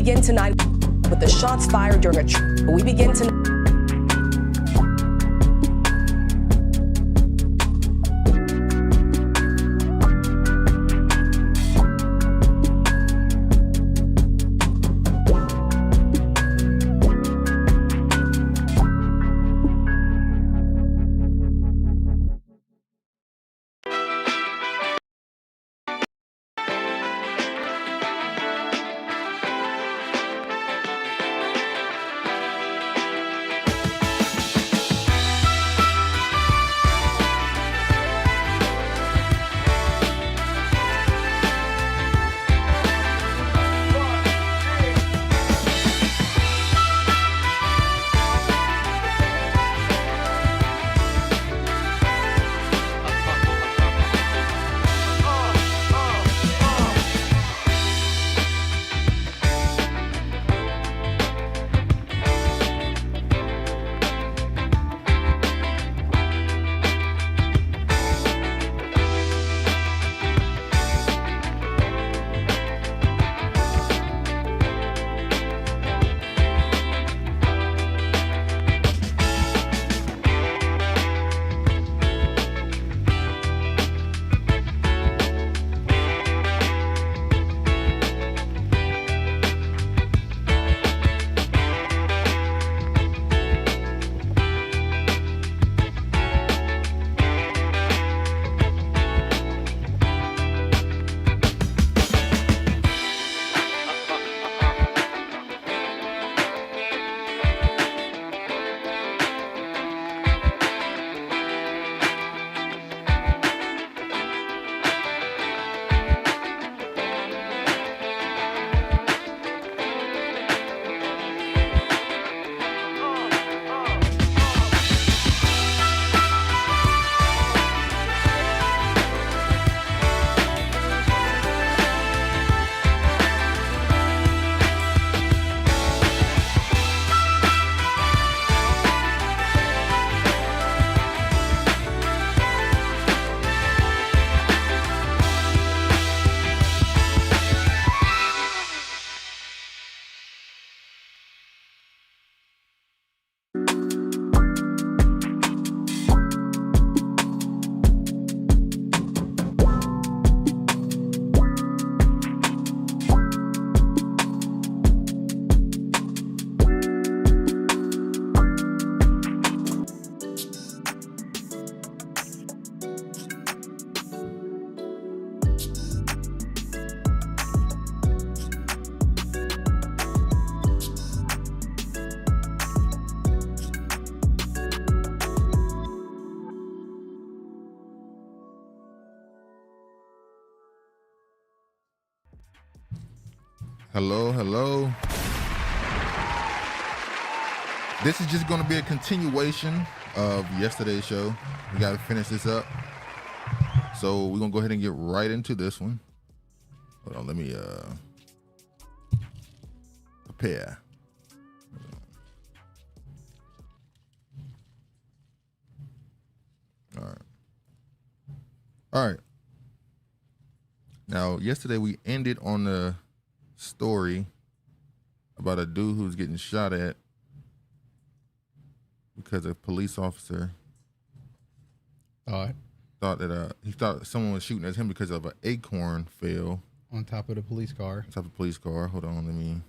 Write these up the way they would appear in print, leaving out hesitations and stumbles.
begin tonight with the shots fired during a we begin tonight. Hello, hello. This is just going to be a continuation of yesterday's show. We got to finish this up. So we're going to go ahead and get right into this one. Hold on, let me prepare. All right. Now, yesterday we ended on the story about a dude who was getting shot at because a police officer thought that he thought someone was shooting at him because of an acorn fell on top of the police car. Hold on, let me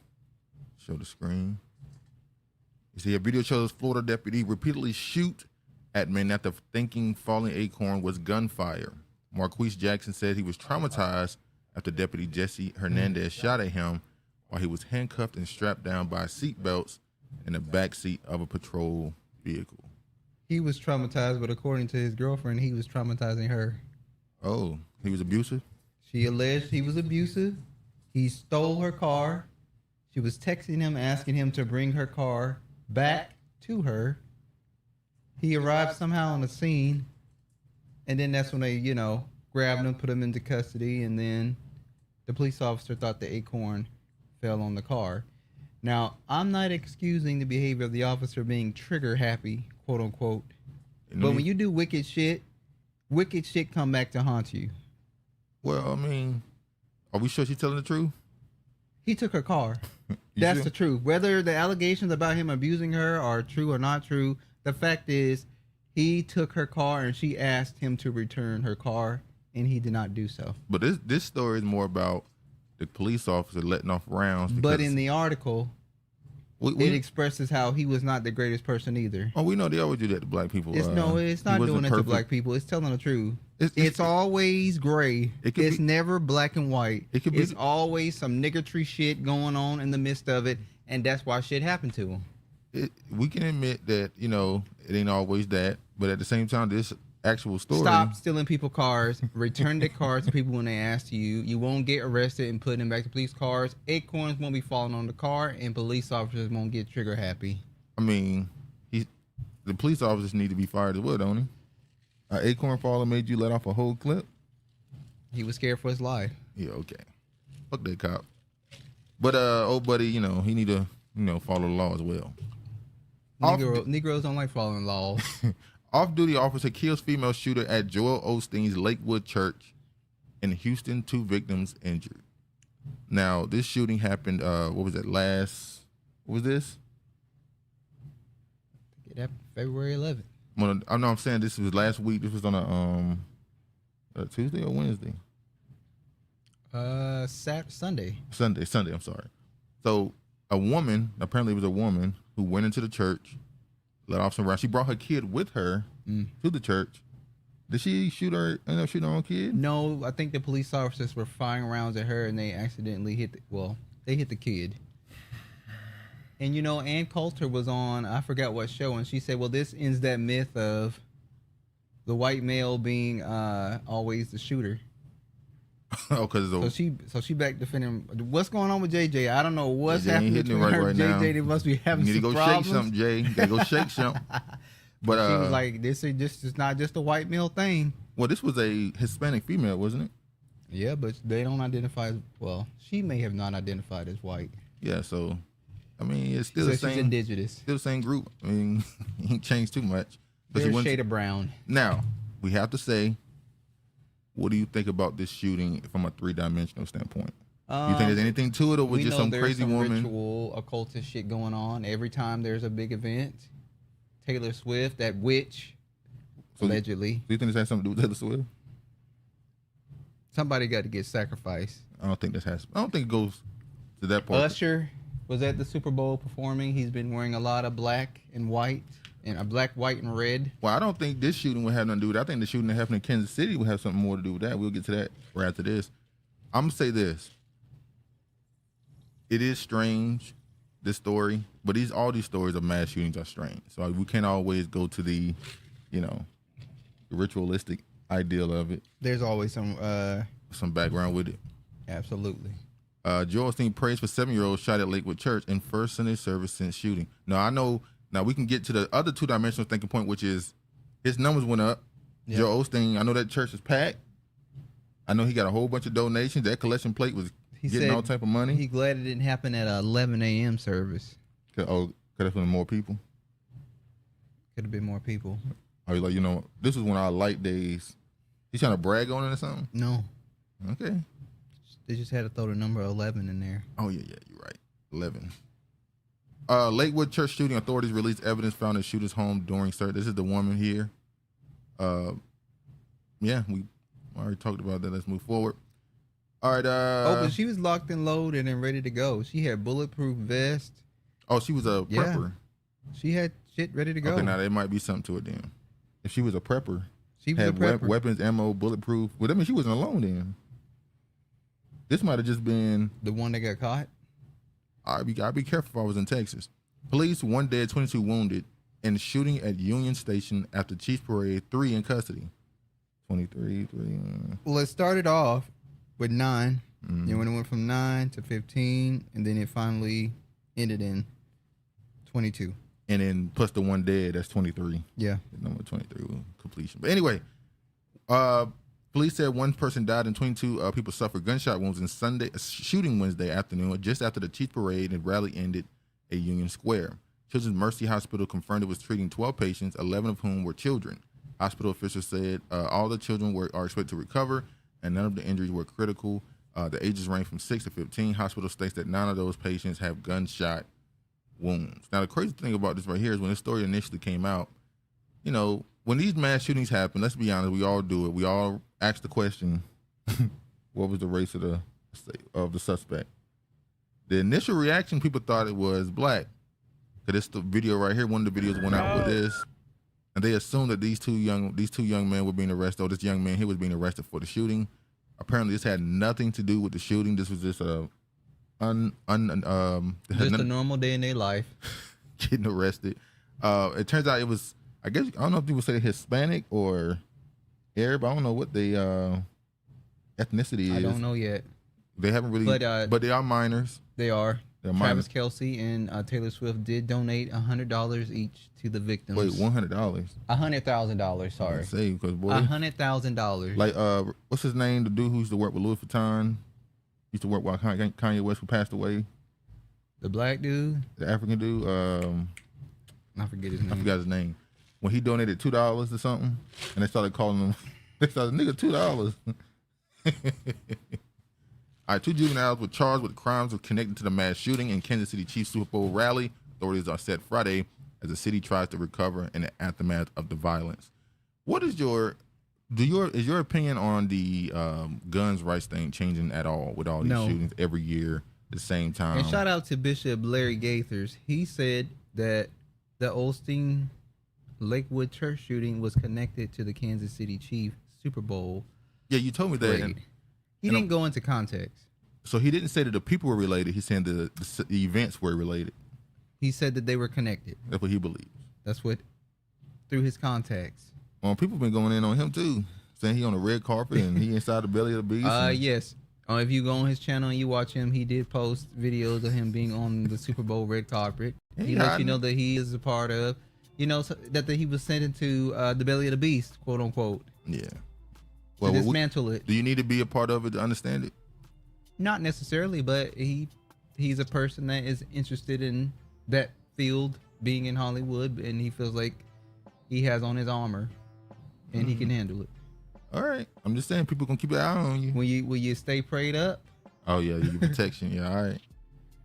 show the screen. You see, a video shows Florida deputy repeatedly shoot at men after thinking falling acorn was gunfire. Marquise Jackson said he was traumatized after Deputy Jesse Hernandez shot at him while he was handcuffed and strapped down by seat belts in the back seat of a patrol vehicle. He was traumatized, but according to his girlfriend, he was traumatizing her. Oh, he was abusive? She alleged he was abusive. He stole her car. She was texting him, asking him to bring her car back to her. He arrived somehow on the scene, and then that's when they, grabbed him, put him into custody, and then the police officer thought the acorn fell on the car. Now, I'm not excusing the behavior of the officer being trigger happy, quote unquote. But when you do wicked shit come back to haunt you. Well, I mean, are we sure she's telling the truth? He took her car. That's sure? The truth. Whether the allegations about him abusing her are true or not true, the fact is he took her car and she asked him to return her car, and he did not do so. But this story is more about the police officer letting off rounds. But in the article, it expresses how he was not the greatest person either. Oh, we know they always do that to black people. It's not doing it to black people. It's telling the truth. It's always gray. It's never black and white. It's always some niggotry shit going on in the midst of it, and that's why shit happened to him. We can admit that, it ain't always that, but at the same time, this actual story. Stop stealing people's cars. Return the cars to people when they ask you. You won't get arrested and put them back to police cars. Acorns won't be falling on the car, and police officers won't get trigger happy. I mean, the police officers need to be fired as well, don't he? An acorn fall made you let off a whole clip? He was scared for his life. Yeah, okay. Fuck that cop. But old buddy, he need to, follow the law as well. Negroes don't like following laws. Off-duty officer kills female shooter at Joel Osteen's Lakewood Church in Houston. 2 victims injured. Now, this shooting happened, what was this? It happened February 11th. I'm saying this was last week. This was on a Tuesday or Wednesday? Sunday. Sunday, I'm sorry. So, apparently it was a woman who went into the church, let off some rounds. She brought her kid with her to the church. Did she end up shooting her own kid? No, I think the police officers were firing rounds at her and they accidentally hit the kid. And Ann Coulter was on, I forgot what show, and she said, well, this ends that myth of the white male being always the shooter. Oh, because so she back defending. What's going on with JJ? I don't know what's happening between her and JJ. They must be having some problems. You need to go shake something, Jay. You gotta go shake something. But she was like, this is not just a white male thing. Well, this was a Hispanic female, wasn't it? Yeah, but they don't identify. Well, she may have not identified as white. Yeah, so I mean, it's still the same. She's indigenous. Still the same group. I mean, he ain't changed too much. There's a shade of brown. Now we have to say, what do you think about this shooting from a 3-dimensional standpoint? You think there's anything to it, or was just some crazy woman? Ritual, occultist shit going on every time there's a big event. Taylor Swift, that witch, allegedly. Do you think this has something to do with Taylor Swift? Somebody got to get sacrificed. I don't think it goes to that part. Usher was at the Super Bowl performing. He's been wearing a lot of black and white. And black, white, and red. Well, I don't think this shooting would have nothing to do with that. I think the shooting that happened in Kansas City would have something more to do with that. We'll get to that right after this. I'm going to say this. It is strange, this story, but all these stories of mass shootings are strange. So we can't always go to the ritualistic ideal of it. There's always some background with it. Absolutely. Joel Osteen prays for 7-year-old shot at Lakewood Church in first Sunday service since shooting. Now, I know, now we can get to the other two-dimensional thinking point, which is his numbers went up. Yep. Joel Osteen, I know that church is packed. I know he got a whole bunch of donations. That collection plate was getting all type of money. He glad it didn't happen at 11 a.m. service. Could have been more people? Could have been more people. Are you like, this is one of our light days. He's trying to brag on it or something? No. Okay. They just had to throw the number 11 in there. Oh, yeah, you're right. 11. Lakewood Church shooting. Authorities released evidence found in shooter's home during search. This is the woman here. Yeah, we already talked about that. Let's move forward. All right. But she was locked and loaded and ready to go. She had bulletproof vest. Oh, she was a prepper. She had shit ready to go. Okay, now there might be something to it then. If she was a prepper, she was a prepper. Weapons, ammo, bulletproof. Well, that means she wasn't alone then. This might have just been the one that got caught. I'd be careful if I was in Texas. Police, 1 dead, 22 wounded in shooting at Union Station after Chiefs Parade, 3 in custody. 23, 3. Well, it started off with 9. Mm-hmm. Then when it went from 9 to 15, and then it finally ended in 22. And then plus the 1 dead, that's 23. Yeah. Number 23 completion. But anyway, police said 1 person died and 22 people suffered gunshot wounds in shooting Wednesday afternoon, just after the Chiefs Parade and rally ended at Union Square. Children's Mercy Hospital confirmed it was treating 12 patients, 11 of whom were children. Hospital officials said all the children are expected to recover, and none of the injuries were critical. The ages range from 6 to 15. Hospital states that 9 of those patients have gunshot wounds. Now, the crazy thing about this right here is when this story initially came out, when these mass shootings happen, let's be honest, we all do it. We all ask the question, what was the race of the suspect? The initial reaction, people thought it was black. Because it's the video right here. One of the videos went out with this. And they assumed that these two young men were being arrested. Or this young man, he was being arrested for the shooting. Apparently, this had nothing to do with the shooting. This was just just a normal day in their life. Getting arrested. It turns out it was, I don't know if people say Hispanic or Arab. I don't know what the ethnicity is. I don't know yet. They haven't really, but they are minors. They are. They're Travis Kelce and Taylor Swift did donate $100 each to the victims. Wait, $100? $100,000. Sorry. Say, because boy, $100,000. Like, what's his name? The dude who used to work with Louis Vuitton, used to work while Kanye West, who passed away. The black dude, the African dude. I forget his name. I forgot his name. When he donated $2 or something, and they started calling him, they started, nigga, $2. All right, 2 juveniles were charged with crimes connected to the mass shooting in Kansas City Chiefs Super Bowl rally. Authorities are set Friday as the city tries to recover in the aftermath of the violence. What is your opinion on the guns rights thing changing at all with all these shootings every year at the same time? And shout out to Bishop Larry Gaithers. He said that the Osteen Lakewood Church shooting was connected to the Kansas City Chiefs Super Bowl. Yeah, you told me that. He didn't go into context. So he didn't say that the people were related. He's saying the events were related. He said that they were connected. That's what he believes. That's what, through his contacts. Well, people been going in on him too, saying he on the red carpet and he inside the belly of the beast. Yes. If you go on his channel and you watch him, he did post videos of him being on the Super Bowl red carpet. He let you know that he is a part of, that he was sent into the belly of the beast, quote unquote. Yeah. To dismantle it. Do you need to be a part of it to understand it? Not necessarily, but he's a person that is interested in that field, being in Hollywood, and he feels like he has on his armor and he can handle it. All right. I'm just saying people gonna keep an eye on you. Will you stay prayed up? Oh yeah, your protection. Yeah, all right.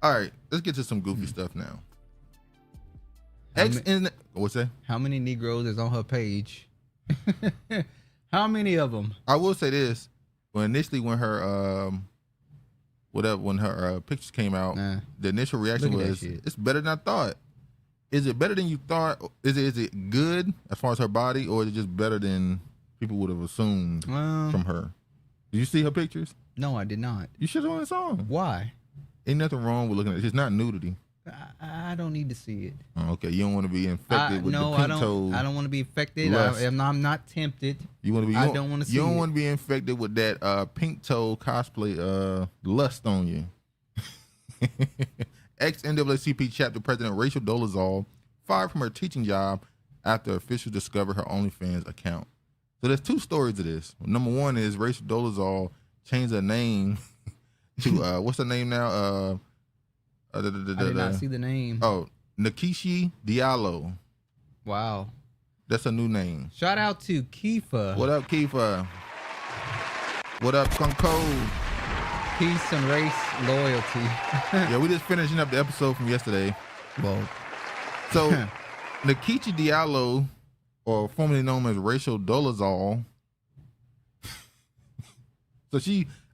All right, let's get to some goofy stuff now. What's that? How many Negroes is on her page? How many of them? I will say this: when her pictures came out, the initial reaction was, "It's better than I thought." Is it better than you thought? Is it good as far as her body, or is it just better than people would have assumed from her? Did you see her pictures? No, I did not. You should have only saw them. Why? Ain't nothing wrong with looking at it. It's not nudity. I don't need to see it. Oh, okay, you don't want to be infected with the pink toe. I don't want to be infected. I'm not tempted. You want to be. I don't want to see. You don't want to be infected with that pink toe cosplay lust on you. Ex-NAACP chapter president Rachel Dolezal fired from her teaching job after officials discovered her OnlyFans account. So there's two stories to this. Number one is Rachel Dolezal changed her name to what's her name now? I did not see the name. Oh, Nakishi Diallo. Wow. That's a new name. Shout out to Kifa. What up, Kifa? What up, Conco? Peace and race loyalty. Yeah, we just finishing up the episode from yesterday. Well, so Nakishi Diallo, or formerly known as Rachel Dolezal. So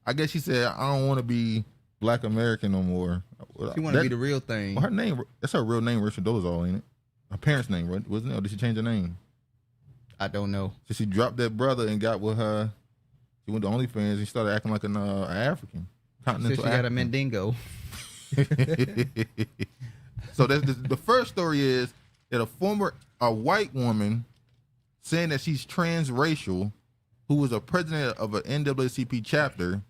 I guess she said, I don't want to be Black American no more. She want to be the real thing. Well, her name, that's her real name, Rachel Dolezal, ain't it? Her parents' name, right? Wasn't it? Or did she change her name? I don't know. So she dropped that brother and got with her. She went to OnlyFans and started acting like an African. Continental. She got a Mandingo. So the first story is that a white woman saying that she's transracial, who was a president of an NAACP chapter.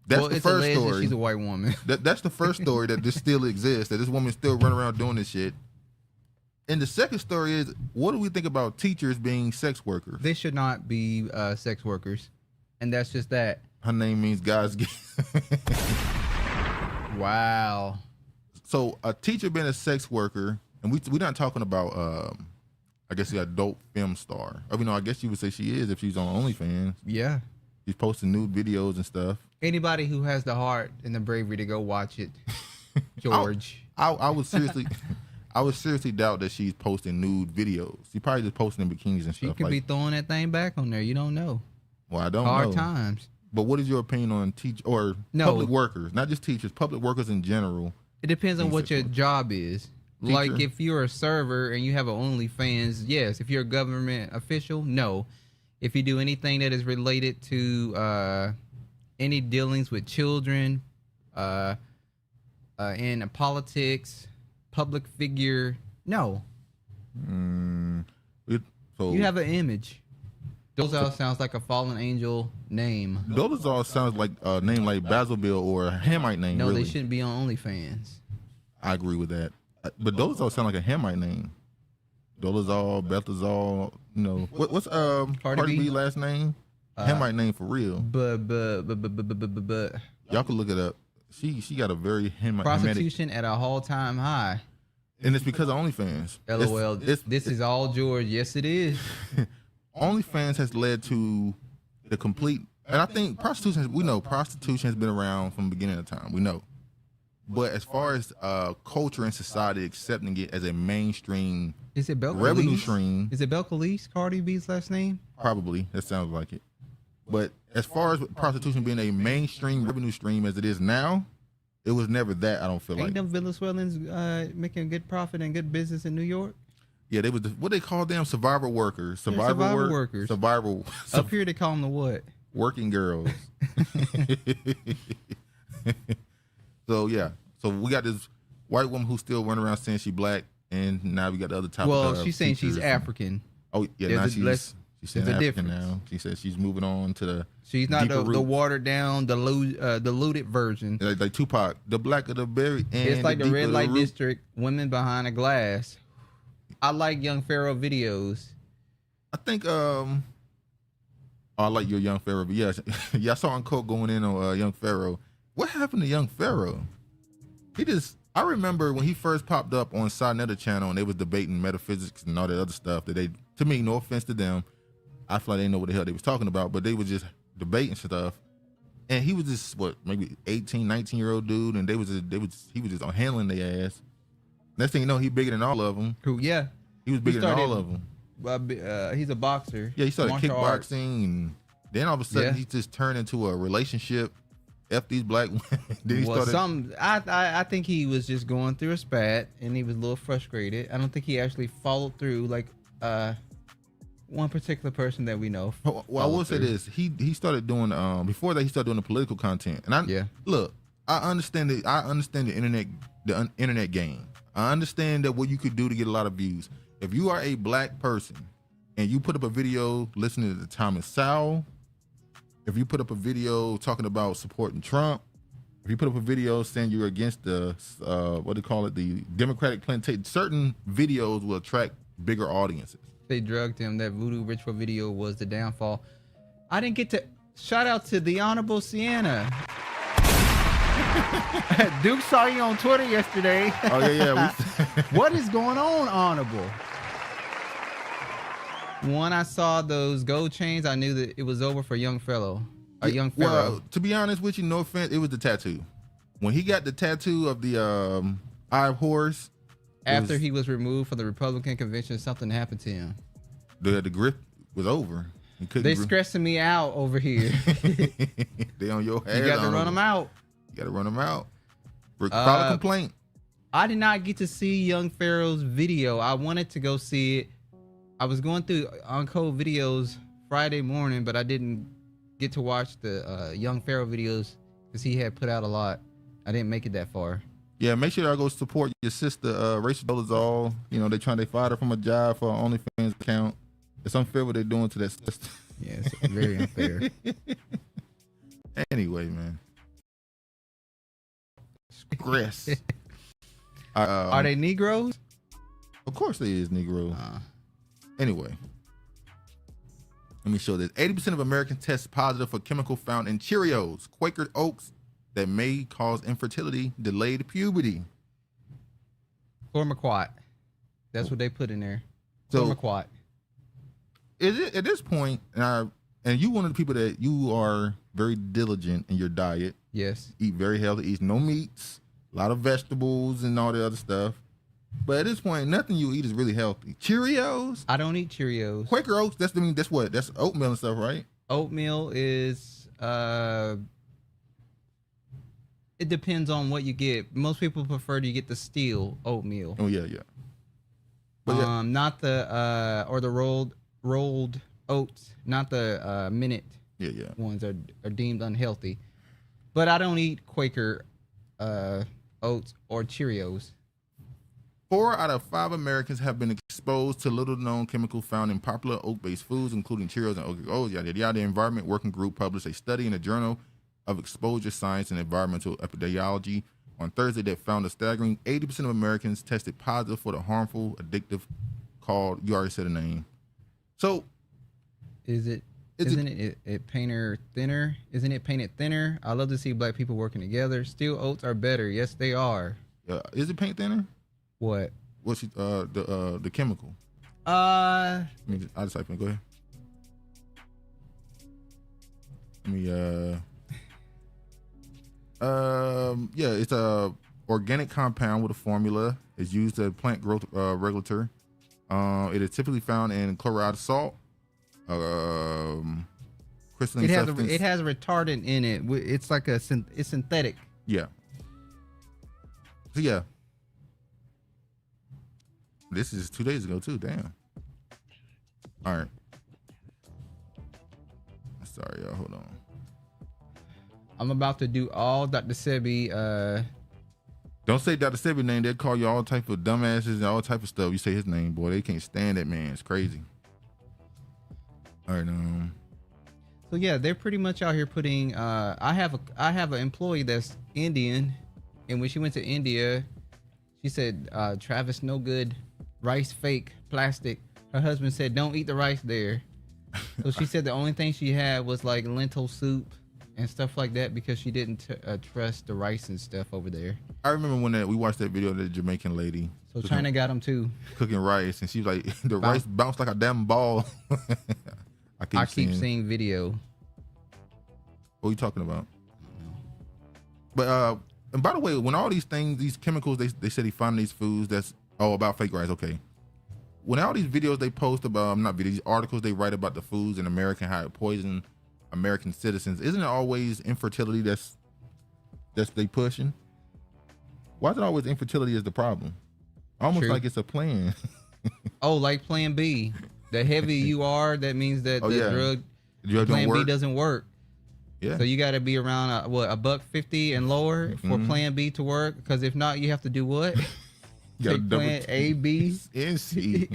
That's the first story. She's a white woman. That's the first story that this still exists, that this woman still running around doing this shit. And the second story is, what do we think about teachers being sex workers? They should not be sex workers. And that's just that. Her name means God's gift. Wow. So a teacher being a sex worker, and we're not talking about, I guess, the adult film star. I mean, no, I guess you would say she is if she's on OnlyFans. Yeah. She's posting nude videos and stuff. Anybody who has the heart and the bravery to go watch it, George. I would seriously doubt that she's posting nude videos. She's probably just posting in bikinis and stuff. She could be throwing that thing back on there. You don't know. Well, I don't know. Hard times. But what is your opinion on public workers, not just teachers, public workers in general? It depends on what your job is. Teacher. Like if you're a server and you have an OnlyFans, yes. If you're a government official, no. If you do anything that is related to any dealings with children, in politics, public figure, no. So you have an image. Dolezal sounds like a fallen angel name. Dolezal sounds like a name like Basil Bill or a Hamite name. No, really. They shouldn't be on OnlyFans. I agree with that. But Dolezal sound like a Hamite name. Dolezal, Bethazal, you know. What's Cardi B last name? Hamite name for real. But y'all can look it up. She got a very Hamite. Prostitution at a all-time high. And it's because of OnlyFans. LOL. This is all George. Yes, it is. OnlyFans has led to the complete, and I think prostitution has been around from the beginning of time. We know. But as far as culture and society accepting it as a mainstream revenue stream. Is it Belcalis, Cardi B's last name? Probably. That sounds like it. But as far as prostitution being a mainstream revenue stream as it is now, it was never that, I don't feel like. Ain't them Venezuelans making good profit and good business in New York? Yeah, they was what they call them, survival workers. Survival workers. Survival. Up here they call them the what? Working girls. So yeah, so we got this white woman who's still running around saying she black, and now we got the other topic. Well, she's saying she's African. Oh yeah, now she's saying African now. She says she's moving on to the. She's not the watered down, diluted version. Like Tupac, the black of the berry. And it's like the red light district, women behind a glass. I like Young Pharaoh videos. I think I like your Young Pharaoh, but yeah, I saw Uncle going in on Young Pharaoh. What happened to Young Pharaoh? I remember when he first popped up on Sinetta channel and they was debating metaphysics and all that other stuff that to me, no offense to them, I feel like they didn't know what the hell they was talking about, but they was just debating stuff. And he was just maybe 18, 19-year-old dude, and he was just handling their ass. Next thing you know, he bigger than all of them. Who? Yeah, he was bigger than all of them. He's a boxer. Yeah, he started kickboxing, and then all of a sudden he just turned into a relationship. F these black women. I think he was just going through a spat, and he was a little frustrated. I don't think he actually followed through like one particular person that we know. Well, I will say this: he started doing before that he started doing the political content, and I understand the internet game. I understand that what you could do to get a lot of views. If you are a black person and you put up a video listening to Thomas Sowell, if you put up a video talking about supporting Trump, If you put up a video saying you're against the what do you call it, the Democratic plantation, certain videos will attract bigger audiences. They drugged him. That voodoo ritual video was the downfall. I didn't get to shout out to the Honorable Sienna. Duke saw you on Twitter yesterday. Oh yeah. What is going on, Honorable? When I saw those gold chains, I knew that it was over for young fellow. Young Pharaoh. Well, to be honest with you, no offense, it was the tattoo. When he got the tattoo of the eye of horse, after he was removed from the Republican convention, something happened to him. The grip was over. They stressing me out over here. They on your head. You got to run them out. You got to run them out. File a complaint. I did not get to see Young Pharaoh's video. I wanted to go see it. I was going through Uncode videos Friday morning, but I didn't get to watch the Young Pharaoh videos because he had put out a lot. I didn't make it that far. Yeah, make sure y'all go support your sister, Rachel Dolezal. You know, they fired her from a job for an OnlyFans account. It's unfair what they're doing to that sister. Yeah, it's very unfair. Anyway, man. Stress. Are they Negroes? Of course they is Negro. Anyway. Let me show this. 80% of Americans test positive for chemical found in Cheerios, Quaker Oats, that may cause infertility, delayed puberty. Chlormequat. That's what they put in there. So, Chlormequat. Is it at this point, and you one of the people that you are very diligent in your diet. Yes. Eat very healthy, eat no meats, a lot of vegetables and all the other stuff. But at this point, nothing you eat is really healthy. Cheerios? I don't eat Cheerios. Quaker Oats, that's what? That's oatmeal and stuff, right? Oatmeal is it depends on what you get. Most people prefer to get the steel oatmeal. Oh yeah. But not the or the rolled oats, not the minute ones are deemed unhealthy. But I don't eat Quaker oats or Cheerios. 4 out of 5 Americans have been exposed to little-known chemical found in popular oat-based foods, including Cheerios and Oreos. The Environment Working Group published a study in the Journal of Exposure Science and Environmental Epidemiology on Thursday that found a staggering 80% of Americans tested positive for the harmful addictive called, you already said the name. So, isn't it painter thinner? Isn't it painted thinner? I love to see black people working together. Steel oats are better. Yes, they are. Is it paint thinner? What? What's the chemical? I just type in. Go ahead. It's a organic compound with a formula. It's used as plant growth regulator. It is typically found in chloride salt. Crystalline substance. It has a retardant in it. It's like it's synthetic. Yeah. So yeah. This is 2 days ago too. Damn. All right. Sorry, y'all. Hold on. I'm about to do all Dr. Sebi. Don't say Dr. Sebi name. They'll call you all type of dumbasses and all type of stuff. You say his name, boy. They can't stand that man. It's crazy. All right. So yeah, they're pretty much out here putting. I have an employee that's Indian, and when she went to India, she said Travis no good. Rice fake, plastic. Her husband said, don't eat the rice there. So she said the only thing she had was like lentil soup and stuff like that because she didn't trust the rice and stuff over there. I remember when we watched that video of the Jamaican lady. So China got them too. Cooking rice, and she was like, the rice bounced like a damn ball. I keep seeing video. What are you talking about? But and by the way, when all these things, these chemicals, they said he found these foods that's about fake rice. Okay. When all these videos they post about, not videos, these articles they write about the foods in America, how it poison American citizens, isn't it always infertility that's they pushing? Why is it always infertility is the problem? Almost like it's a plan. Like Plan B. The heavier you are, that means that the drug Plan B doesn't work. Yeah. So you got to be around $150 and lower for Plan B to work. Because if not, you have to do what? Take Plan A, B, and C.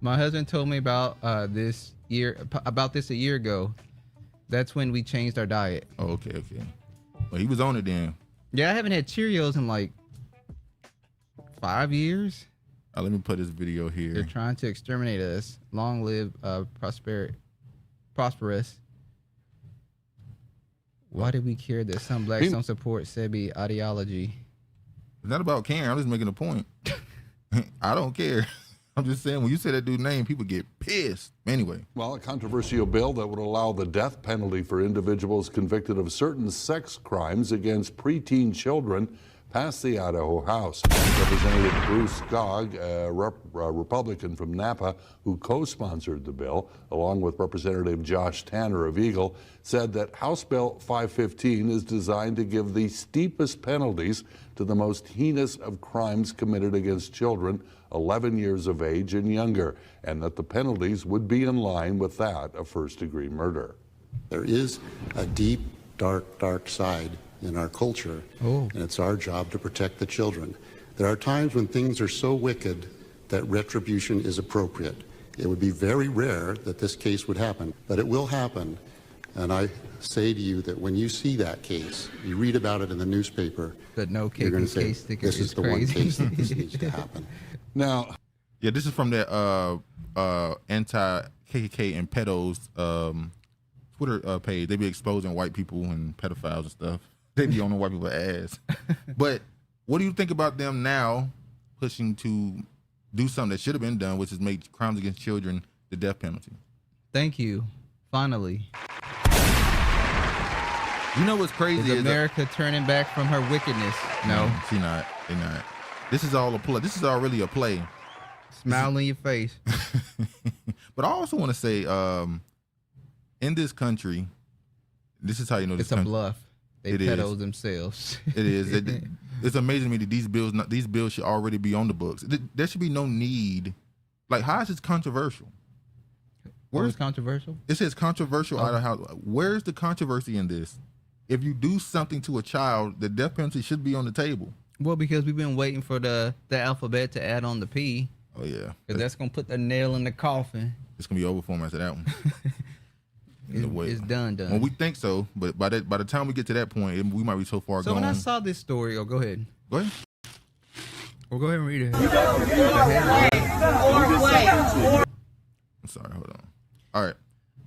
My husband told me about this a year ago. That's when we changed our diet. Oh, okay. Well, he was on it then. Yeah, I haven't had Cheerios in like 5 years. Let me put this video here. They're trying to exterminate us. Long live prosperous. Why do we care that some blacks don't support Sebi ideology? It's not about caring. I'm just making a point. I don't care. I'm just saying, when you say that dude's name, people get pissed. Anyway. Well, a controversial bill that would allow the death penalty for individuals convicted of certain sex crimes against preteen children passed the Idaho House. Representative Bruce Gogg, a Republican from Napa who co-sponsored the bill, along with Representative Josh Tanner of Eagle, said that House Bill 515 is designed to give the steepest penalties to the most heinous of crimes committed against children 11 years of age and younger, and that the penalties would be in line with that of first-degree murder. There is a deep, dark side in our culture, and it's our job to protect the children. There are times when things are so wicked that retribution is appropriate. It would be very rare that this case would happen, but it will happen. And I say to you that when you see that case, you read about it in the newspaper, but no you're going to say, case sticker this is the crazy. one case that this needs to happen. Now, yeah, this is from that anti-KKK and pedos Twitter page. They be exposing white people and pedophiles and stuff. They be on the white people's ass. But what do you think about them now pushing to do something that should have been done, which is make crimes against children the death penalty? Thank you. Finally. You know what's crazy is America turning back from her wickedness? No. She not. They not. This is all a play. This is all really a play. Smile in your face. But I also want to say, in this country, this is how you know this it's a bluff. They pedo themselves. It is. It's amazing to me that these bills should already be on the books. There should be no need. Like, how is this controversial? Where's controversial? It says controversial out of how. Where's the controversy in this? If you do something to a child, the death penalty should be on the table. Well, because we've been waiting for the alphabet to add on the P. Oh yeah, because that's gonna put the nail in the coffin. It's gonna be over for him after that one. It's done. Well, we think so, but by the time we get to that point, we might be so far gone. So when I saw this story, go ahead. Go ahead. Well, go ahead and read it. I'm sorry, hold on. All right.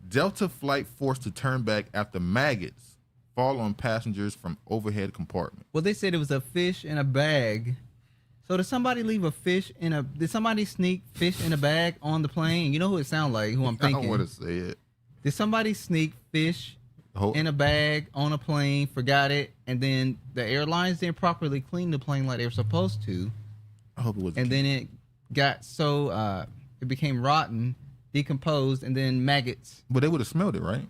Delta flight forced to turn back after maggots fall on passengers from overhead compartment. Well, they said it was a fish in a bag. So did somebody leave a fish in a? Did somebody sneak fish in a bag on the plane? You know who it sounds like? Who I'm thinking? I don't want to say it. Did somebody sneak fish in a bag on a plane, forgot it, and then the airlines didn't properly clean the plane like they were supposed to? I hope it was. And then it got so it became rotten, decomposed, and then maggots. But they would have smelled it, right?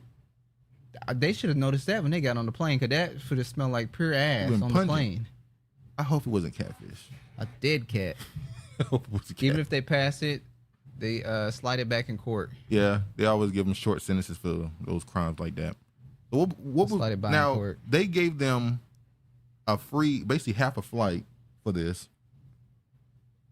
They should have noticed that when they got on the plane, because that should have smelled like pure ass on the plane. I hope it wasn't catfish. A dead cat. I hope it was a cat. Even if they pass it, they slide it back in court. Yeah, they always give them short sentences for those crimes like that. What was now? Court. They gave them a free, basically half a flight for this.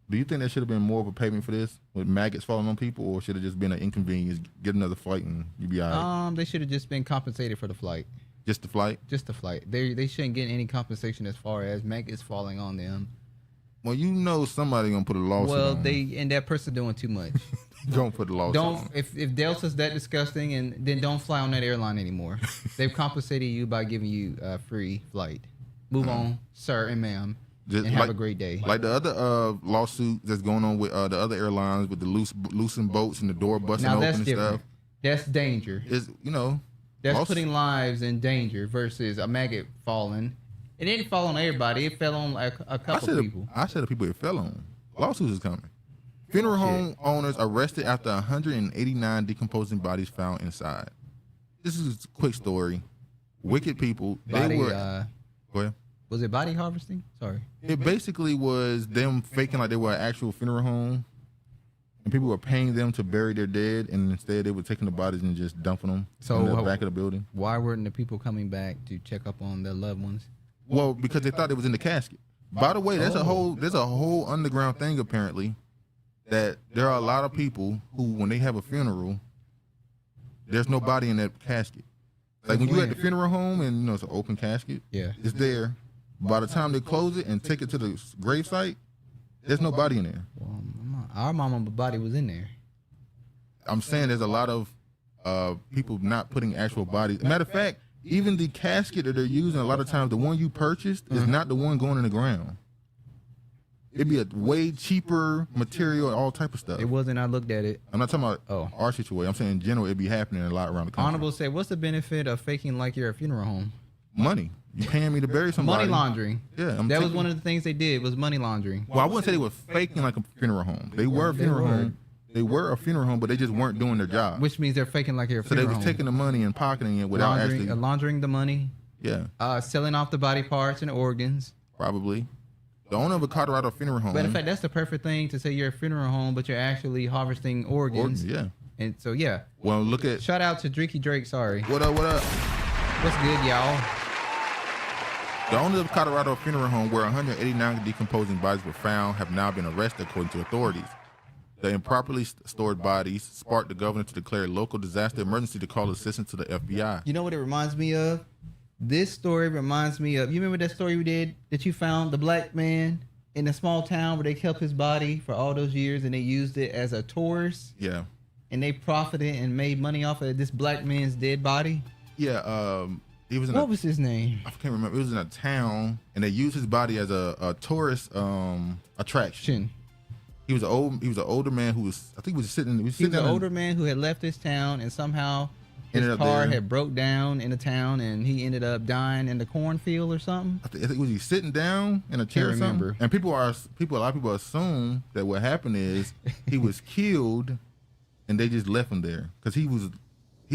Do you think there should have been more of a payment for this with maggots falling on people, or should it just been an inconvenience? Get another flight and you be all right. They should have just been compensated for the flight. Just the flight? Just the flight. They shouldn't get any compensation as far as maggots falling on them. Well, you know somebody gonna put a lawsuit. Well, on and that person doing too much. Don't put the lawsuit. On. If Delta's that disgusting, and then don't fly on that airline anymore. They've compensated you by giving you a free flight. Move on, sir and ma'am, and have a great day. Like the other lawsuit that's going on with the other airlines with the loosened boats and the door busting open and stuff. That's danger. That's putting lives in danger versus a maggot falling. It didn't fall on everybody. It fell on like a couple people. I said the people it fell on. Lawsuits is coming. Funeral home owners arrested after 189 decomposing bodies found inside. This is a quick story. Wicked people. Go ahead. Was it body harvesting? Sorry. It basically was them faking like they were an actual funeral home, and people were paying them to bury their dead, and instead they were taking the bodies and just dumping them in the back of the building. Why weren't the people coming back to check up on their loved ones? Well, because they thought it was in the casket. By the way, there's a whole underground thing apparently that there are a lot of people who, when they have a funeral, there's no body in that casket. Like when you at the funeral home and it's an open casket. Yeah. It's there. By the time they close it and take it to the gravesite, there's no body in there. Well, our mama's body was in there. I'm saying there's a lot of people not putting actual bodies. Matter of fact, even the casket that they're using, a lot of times the one you purchased is not the one going in the ground. It'd be a way cheaper material and all type of stuff. It wasn't. I looked at it. I'm not talking about our situation. I'm saying in general, it'd be happening a lot around the country. Honorable said, "What's the benefit of faking like you're a funeral home?" Money. You paying me to bury somebody. Money laundering. Yeah, that was one of the things they did was money laundering. Well, I wouldn't say they were faking like a funeral home. They were a funeral home. They were a funeral home, but they just weren't doing their job. Which means they're faking like you're a So funeral they home. was taking the money and pocketing it without laundering the money. Yeah. Selling off the body parts and organs. Probably. The owner of a Colorado funeral home. But in fact, that's the perfect thing to say you're a funeral home, but you're actually harvesting organs. Yeah. And so, yeah. Well, look at. Shout out to Dreaky Drake. Sorry. What up? What up? What's good, y'all? The owners of Colorado funeral home, where 189 decomposing bodies were found, have now been arrested, according to authorities. The improperly stored bodies sparked the governor to declare a local disaster emergency to call assistance to the FBI. You know what it reminds me of? This story reminds me of, you remember that story we did that you found the black man in a small town where they kept his body for all those years and they used it as a tourist? Yeah. And they profited and made money off of this black man's dead body? Yeah. He was in what was his name? I can't remember. It was in a town and they used his body as a tourist attraction. He was an older man who was, I think he was sitting. He was an older man who had left his town and somehow his car had broke down in the town and he ended up dying in the cornfield or something. I think was he sitting down in a chair or something? And a lot of people assume that what happened is he was killed and they just left him there because he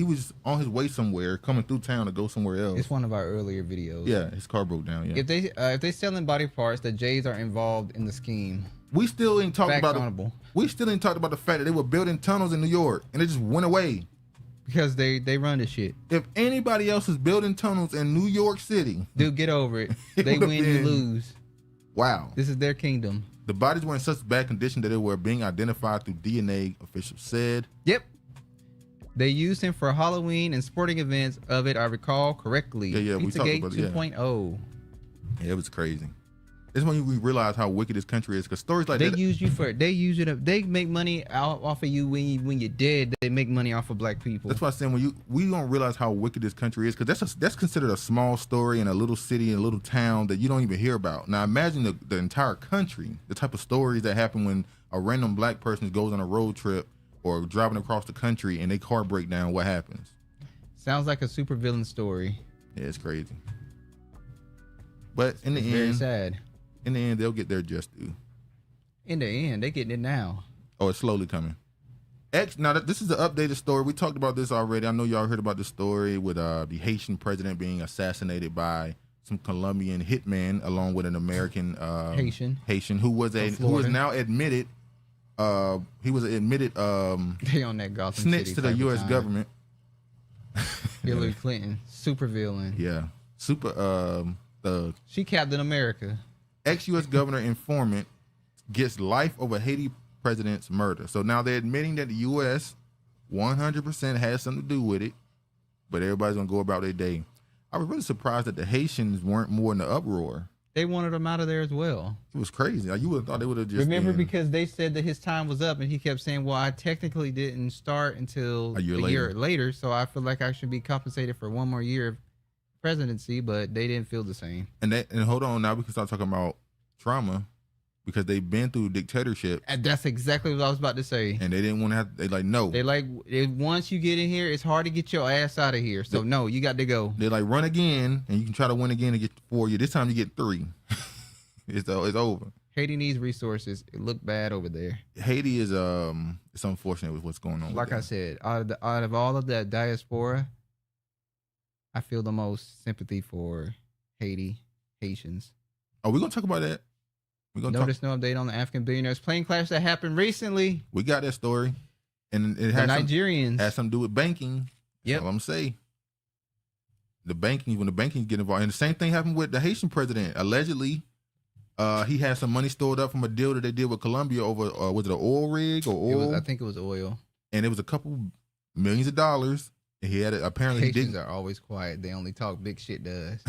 was on his way somewhere, coming through town to go somewhere else. It's one of our earlier videos. Yeah, his car broke down. Yeah. If they selling body parts, the Jays are involved in the scheme. We still ain't talked about We still ain't talked about the fact that they were building tunnels in New York and it just went away. Because they run this shit. If anybody else is building tunnels in New York City, dude, get over it. They win, you lose. Wow. This is their kingdom. The bodies were in such bad condition that they were being identified through DNA, officials said. Yep. They used him for Halloween and sporting events of it, I recall correctly. Yeah, we talked about it. 2.0. Yeah, it was crazy. It's when we realize how wicked this country is, because stories like that. They make money off of you when you're dead. They make money off of black people. That's why I'm saying we don't realize how wicked this country is, because that's considered a small story in a little city, in a little town that you don't even hear about. Now imagine the entire country, the type of stories that happen when a random black person goes on a road trip or driving across the country and they car break down. What happens? Sounds like a supervillain story. Yeah, it's crazy. But in the end, very sad. In the end, they'll get their just due. In the end, they getting it now. Oh, it's slowly coming. Now, this is the updated story. We talked about this already. I know y'all heard about the story with the Haitian president being assassinated by some Colombian hitman along with an American Haitian who is now admitted. He was admitted they on that Gotham snitch City to the U.S. government. Hillary Clinton, super villain. Yeah, she Captain America. Ex-U.S. governor informant gets life over Haiti president's murder. So now they're admitting that the U.S. 100% has something to do with it, but everybody's gonna go about their day. I was really surprised that the Haitians weren't more in the uproar. They wanted him out of there as well. It was crazy. You would have thought they would have just because they said that his time was up, and he kept saying, "Well, I technically didn't start until a year later, so I feel like I should be compensated for one more year of presidency," but they didn't feel the same. And hold on, now we can start talking about trauma, because they've been through dictatorship. And that's exactly what I was about to say. And they didn't want to have. They no. They once you get in here, it's hard to get your ass out of here. So no, you got to go. They run again, and you can try to win again and get 4 years. This time you get 3. It's over. Haiti needs resources. It looked bad over there. Haiti is it's unfortunate with what's going on. Like I said, out of all of that diaspora, I feel the most sympathy for Haitians. Oh, we're gonna talk about that. Notice no update on the African billionaires plane crash that happened recently. We got that story, and it had Nigerians had something to do with banking. Yep. That's all I'm saying. When the banking get involved, and the same thing happened with the Haitian president. Allegedly, he had some money stored up from a deal that they did with Colombia over was it an oil rig or oil? I think it was oil, and it was a couple millions of dollars. He had it. Apparently, he Haitians didn't. are always quiet. They only talk big shit to us.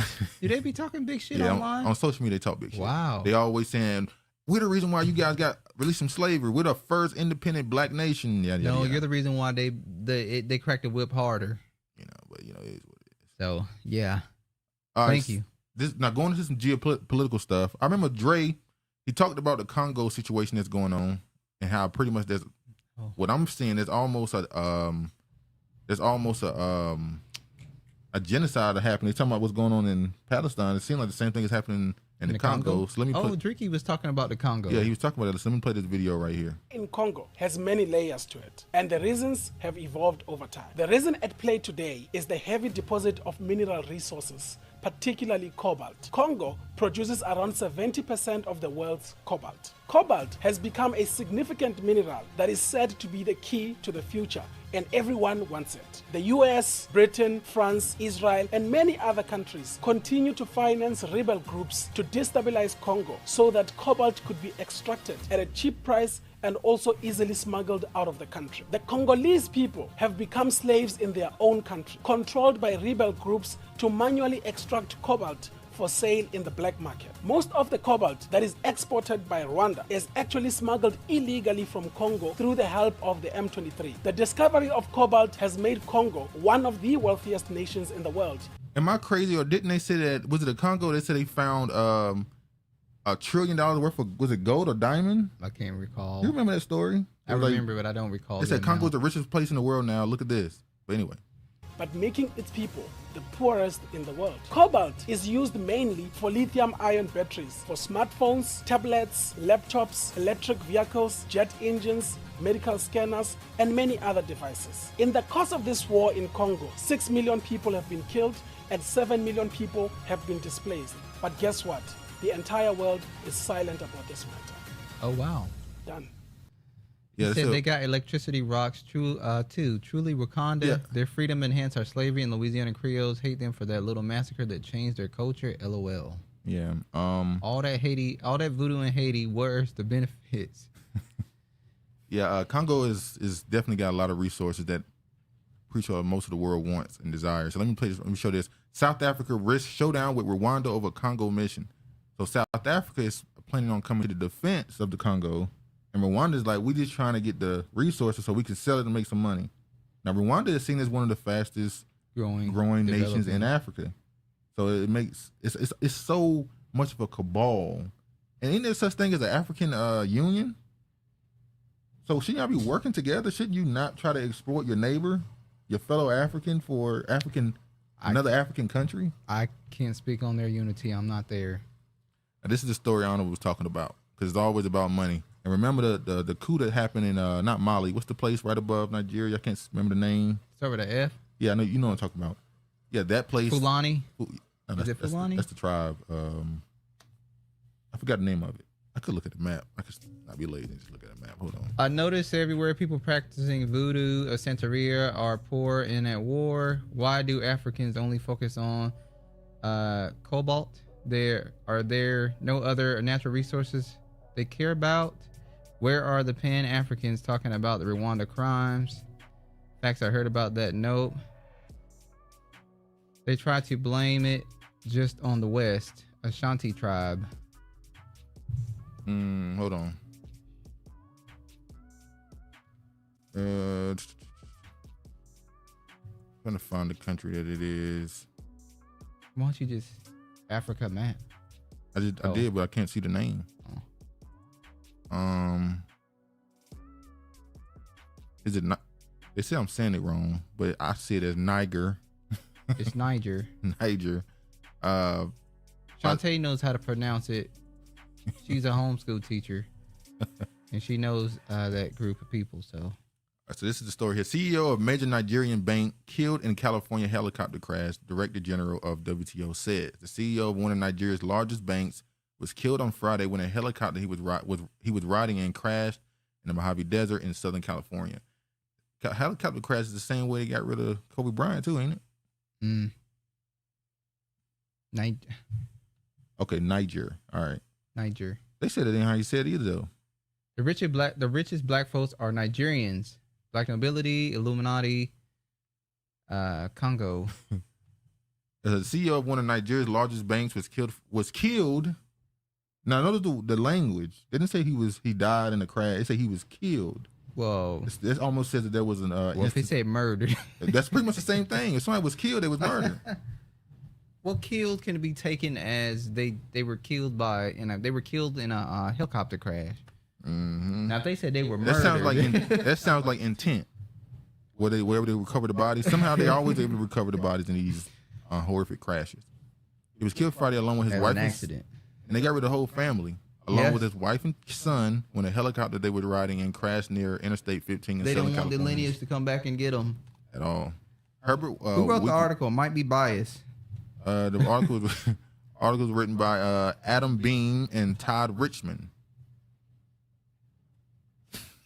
Do they be talking big shit Yeah, online? on social media, they talk big shit. Wow. They always saying, we're the reason why you guys got released from slavery. We're the first independent black nation. Yeah, no, you're the reason why they cracked the whip harder. But it is what it is. So yeah, All thank right, you. Now going into some geopolitical stuff. I remember Dre. He talked about the Congo situation that's going on and how pretty much there's what I'm seeing is almost a genocide happening. They're talking about what's going on in Palestine. It seems like the same thing is happening in the Congo. So let me Dricky was talking about the Congo. Yeah, he was talking about it. So let me play this video right here. In Congo has many layers to it, and the reasons have evolved over time. The reason at play today is the heavy deposit of mineral resources, particularly cobalt. Congo produces around 70% of the world's cobalt. Cobalt has become a significant mineral that is said to be the key to the future, and everyone wants it. The US, Britain, France, Israel, and many other countries continue to finance rebel groups to destabilize Congo so that cobalt could be extracted at a cheap price and also easily smuggled out of the country. The Congolese people have become slaves in their own country, controlled by rebel groups to manually extract cobalt for sale in the black market. Most of the cobalt that is exported by Rwanda is actually smuggled illegally from Congo through the help of the M23. The discovery of cobalt has made Congo one of the wealthiest nations in the world. Am I crazy, or didn't they say that, was it the Congo? They said they found $1 trillion worth of, was it gold or diamond? I can't recall. You remember that story? I remember, but I don't recall. They said Congo's the richest place in the world now. Look at this. But anyway. But making its people the poorest in the world. Cobalt is used mainly for lithium-ion batteries for smartphones, tablets, laptops, electric vehicles, jet engines, medical scanners, and many other devices. In the course of this war in Congo, 6 million people have been killed and 7 million people have been displaced. But guess what? The entire world is silent about this matter. Oh, wow. Done. Yeah, said they got electricity rocks too. Truly Wakanda. Yeah. Their freedom enhanced our slavery, and Louisiana Creoles hate them for that little massacre that changed their culture. LOL. Yeah. All that Haiti, all that voodoo in Haiti. Where's the benefits? Yeah. Congo is definitely got a lot of resources that pretty sure most of the world wants and desires. So let me play this. Let me show this. South Africa risks showdown with Rwanda over Congo mission. So South Africa is planning on coming to the defense of the Congo. And Rwanda is like, we just trying to get the resources so we can sell it and make some money. Now, Rwanda is seen as one of the fastest growing nations in Africa. So it makes, it's so much of a cabal. And ain't there such thing as an African union? So shouldn't y'all be working together? Shouldn't you not try to exploit your neighbor, your fellow African, for another African country? I can't speak on their unity. I'm not there. Now, this is the story Anna was talking about, because it's always about money. And remember the coup that happened in not Mali. What's the place right above Nigeria? I can't remember the name. Start with an F. Yeah, I know you know what I'm talking about. Yeah, that place. Fulani. Is it Fulani? That's the tribe. I forgot the name of it. I could look at the map. I could not be lazy and just look at the map. Hold on. I noticed everywhere people practicing voodoo or Santeria are poor and at war. Why do Africans only focus on cobalt? Are there no other natural resources they care about? Where are the Pan-Africans talking about the Rwanda crimes? Facts, I heard about that. Nope. They try to blame it just on the West, Ashanti tribe. Hold on. Trying to find the country that it is. Why don't you just Africa map? I did, but I can't see the name. Is it not? They say I'm saying it wrong, but I see it as Niger. It's Niger. Niger. Shantae knows how to pronounce it. She's a homeschool teacher, and she knows that group of people. So this is the story here. CEO of major Nigerian bank killed in California helicopter crash. Director General of WTO said the CEO of one of Nigeria's largest banks was killed on Friday when a helicopter he was riding in crashed in the Mojave Desert in Southern California. Helicopter crash is the same way they got rid of Kobe Bryant too, ain't it? Okay, Niger. All right. Niger. They said it ain't how you said it either though. The richest black folks are Nigerians. Black nobility, Illuminati, Congo. The CEO of one of Nigeria's largest banks was killed. Now notice the language. They didn't say he died in a crash. They say he was killed. Whoa. This almost says that there was an If they say murdered. That's pretty much the same thing. If somebody was killed, they was murdered. Well, killed can be taken as they were killed by they were killed in a helicopter crash. Mm-hmm. Now if they said they were murdered, that sounds like intent. Wherever they recover the bodies, somehow they always able to recover the bodies in these horrific crashes. He was killed Friday along with his wife. An accident. And they got rid of the whole family, along with his wife and son, when a helicopter they were riding in crashed near Interstate 15 in They Southern don't want the California. lineage to come back and get them. At all. Herbert. Who wrote the article? Might be biased. The article was written by Adam Bean and Todd Richmond.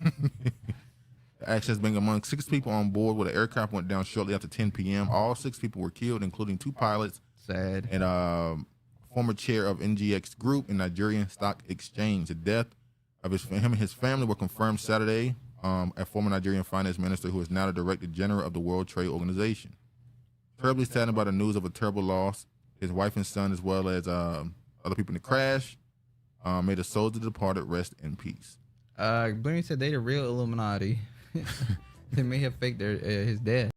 The accident has been among 6 people on board where the aircraft went down shortly after 10 p.m. All 6 people were killed, including 2 pilots. Sad. And former chair of NGX Group and Nigerian Stock Exchange. The death of him and his family were confirmed Saturday. A former Nigerian finance minister who is now the director general of the World Trade Organization. Terribly saddened by the news of a terrible loss. His wife and son, as well as other people in the crash, may the souls of the departed rest in peace. Bernie said they the real Illuminati. They may have faked his death.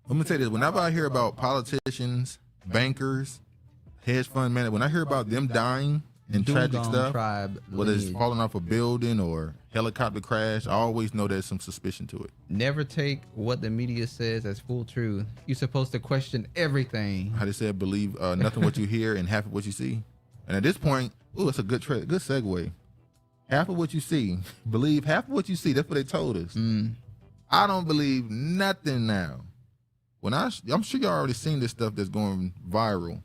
Let me tell you this: whenever I hear about politicians, bankers, hedge fund managers, when I hear about them dying in tragic stuff, whether it's falling off a building or helicopter crash, I always know there's some suspicion to it. Never take what the media says as full truth. You're supposed to question everything. How they said, believe nothing what you hear and half of what you see. And at this point, it's a good segue. Half of what you see, believe half of what you see. That's what they told us. I don't believe nothing now. I'm sure y'all already seen this stuff that's going viral.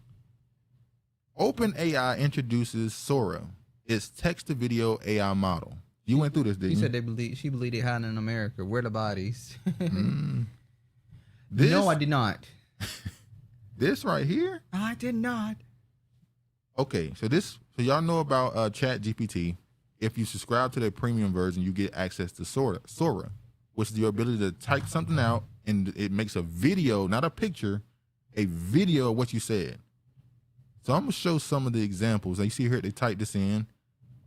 OpenAI introduces Sora, its text-to-video AI model. You went through this, didn't you? She believed it hiding in America. Where the bodies? No, I did not. This right here? I did not. Okay, so y'all know about ChatGPT. If you subscribe to their premium version, you get access to Sora, which is your ability to type something out and it makes a video, not a picture, a video of what you said. So I'm gonna show some of the examples. Now you see here, they type this in,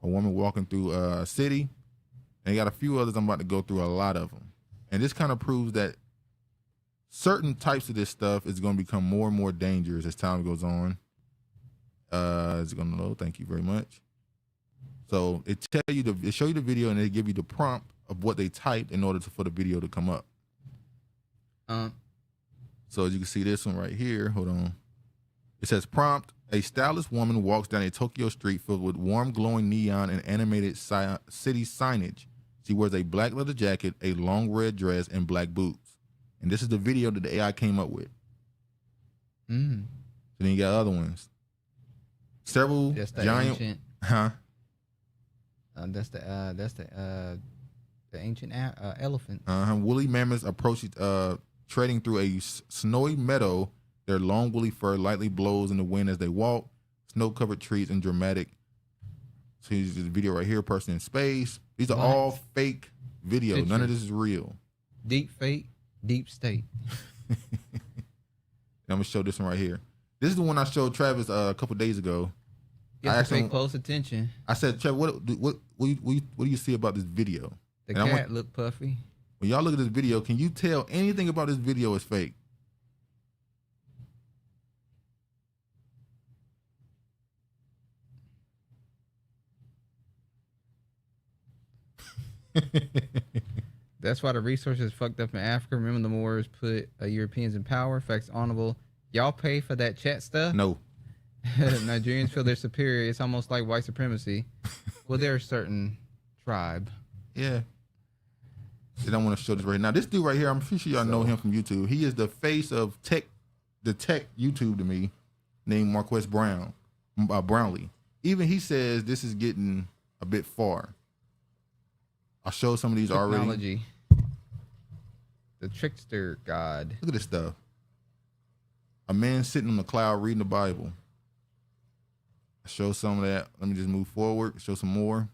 a woman walking through a city, and they got a few others. I'm about to go through a lot of them. And this kind of proves that certain types of this stuff is going to become more and more dangerous as time goes on. Is it going to load? Thank you very much. So it show you the video and they give you the prompt of what they typed in order for the video to come up. So as you can see this one right here, hold on. It says prompt: a stylish woman walks down a Tokyo street filled with warm glowing neon and animated city signage. She wears a black leather jacket, a long red dress, and black boots. And this is the video that the AI came up with. So then you got other ones. Several giant ancient. That's the ancient elephant. Woolly mammoths approach treading through a snowy meadow. Their long woolly fur lightly blows in the wind as they walk. Snow-covered trees and dramatic. So here's the video right here, person in space. These are all fake videos. Picture. None of this is real. Deep fake, deep state. And I'm gonna show this one right here. This is the one I showed Travis a couple days ago. You have to pay close attention. I said, Travis, what do you see about this video? The cat looked puffy. When y'all look at this video, can you tell anything about this video is fake? That's why the resources fucked up in Africa. Remember the Moors put Europeans in power. Facts honorable. Y'all pay for that chat stuff? No. Nigerians feel they're superior. It's almost like white supremacy. Well, they're a certain tribe. Yeah. They don't want to show this right now. This dude right here, I'm pretty sure y'all know him from YouTube. He is the face of the tech YouTube to me, named Marquess Brownlee. Even he says this is getting a bit far. I'll show some of these already. Technology. The trickster god. Look at this stuff. A man sitting on the cloud reading the Bible. I'll show some of that. Let me just move forward. Show some more.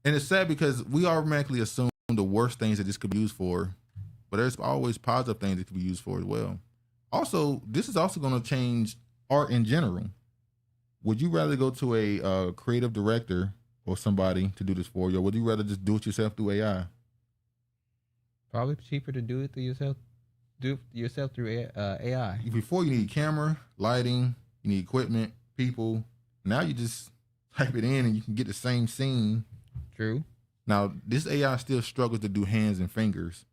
And it's sad because we automatically assume the worst things that this could be used for but there's always positive things it can be used for as well. Also, this is also going to change art in general. Would you rather go to a creative director or somebody to do this for you, or would you rather just do it yourself through AI? Probably cheaper to do it through yourself. Do it yourself through AI. Before, you need camera, lighting, you need equipment, people. Now you just type it in and you can get the same scene. True. Now this AI still struggles to do hands and fingers.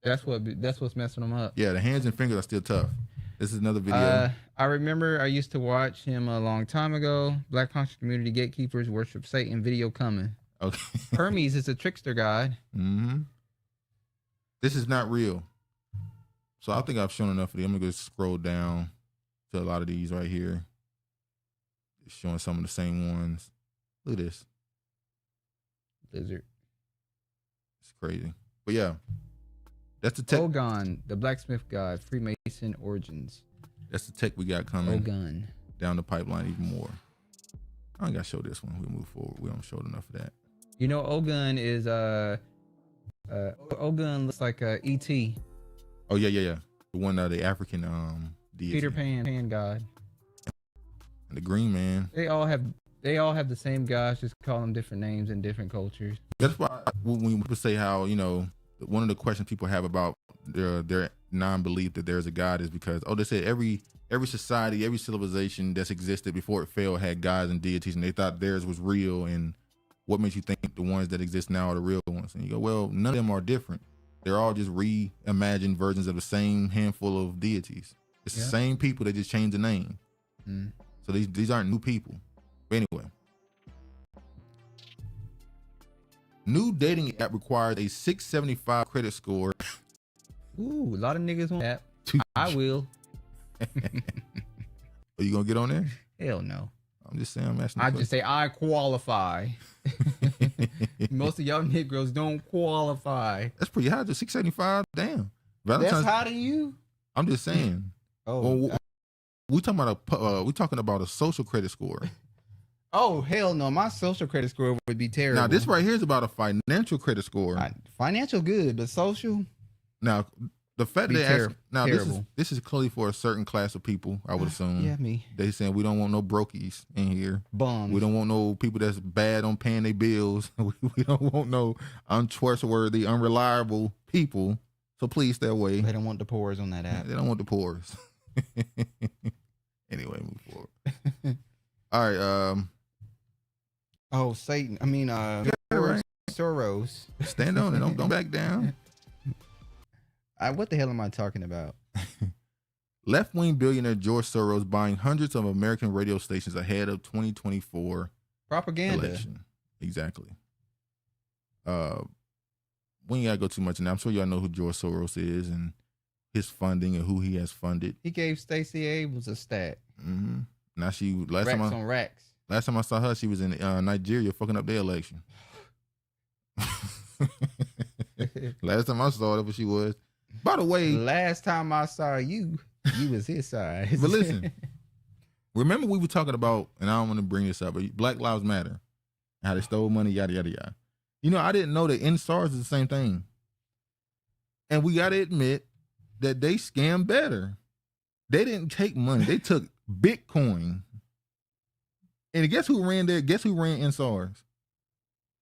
That's what's messing them up. Yeah, the hands and fingers are still tough. This is another video. I remember I used to watch him a long time ago. Black conscious community gatekeepers worship Satan. Video coming. Okay. Hermes is a trickster god. Mm-hmm. This is not real. So I think I've shown enough of these. I'm gonna go scroll down to a lot of these right here. It's showing some of the same ones. Look at this. Lizard. It's crazy. But yeah. That's the tech. Ogun, the blacksmith god, Freemason origins. That's the tech we got coming Ogun. down the pipeline even more. I ain't gotta show this one. We'll move forward. We don't show enough of that. You know, Ogun is Ogun looks like E.T. Oh yeah. The one the African deity. Peter Pan god. And the green man. They all have the same gods, just call them different names in different cultures. That's why when people say how, you know, one of the questions people have about their non-belief that there's a God is because, they said every society, every civilization that's existed before it fell had gods and deities, and they thought theirs was real. And what makes you think the ones that exist now are the real ones? And you go, well, none of them are different. They're all just reimagined versions of the same handful of deities. It's the same people. They just changed the name. So these aren't new people. But anyway. New dating app requires a 675 credit score. Ooh, a lot of niggas want that. I will. Are you gonna get on there? Hell no. I'm just saying. I'm asking. I just say I qualify. Most of y'all Negroes don't qualify. That's pretty high. To 675. Damn. That's high to you. I'm just saying. We talking about a social credit score. Oh, hell no. My social credit score would be terrible. Now, this right here is about a financial credit score. Financial good, but social? Now, the fact they ask, now terrible. this is clearly for a certain class of people, I would assume. Yeah, me. They saying we don't want no brokies in here. Bums. We don't want no people that's bad on paying their bills. We don't want no untrustworthy, unreliable people. So please stay away. They don't want the pores on that app. They don't want the pores. Anyway, move forward. All right. Oh, Satan. I mean, Soros. Stand on it. Don't back down. What the hell am I talking about? Left-wing billionaire George Soros buying hundreds of American radio stations ahead of 2024 propaganda election. Exactly. We ain't gotta go too much now. I'm sure y'all know who George Soros is and his funding and who he has funded. He gave Stacey Abrams a stack. Mm-hmm. Now racks. Last time I saw her, she was in Nigeria fucking up their election. Last time I saw her, that's what she was. By the way, last time I saw you was his side. But listen, remember we were talking about, and I don't want to bring this up, but Black Lives Matter, how they stole money, yada, yada, yada. You know, I didn't know that NSARS is the same thing. And we got to admit that they scammed better. They didn't take money. They took Bitcoin. And guess who ran there? Guess who ran NSARS?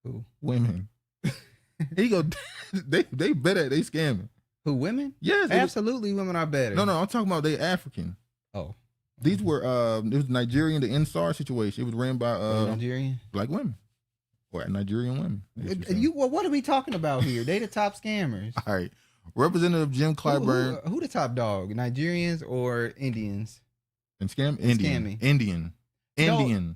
Who? Women. He go, they better, they scamming. Who, women? Yes. Absolutely, women are better. No, I'm talking about they African. Oh. These were, it was Nigerian, the NSARS situation. It was ran by Nigerian? Black women. Or Nigerian women. What are we talking about here? They the top scammers. All right. Representative Jim Clyburn. Who the top dog? Nigerians or Indians? And Indian.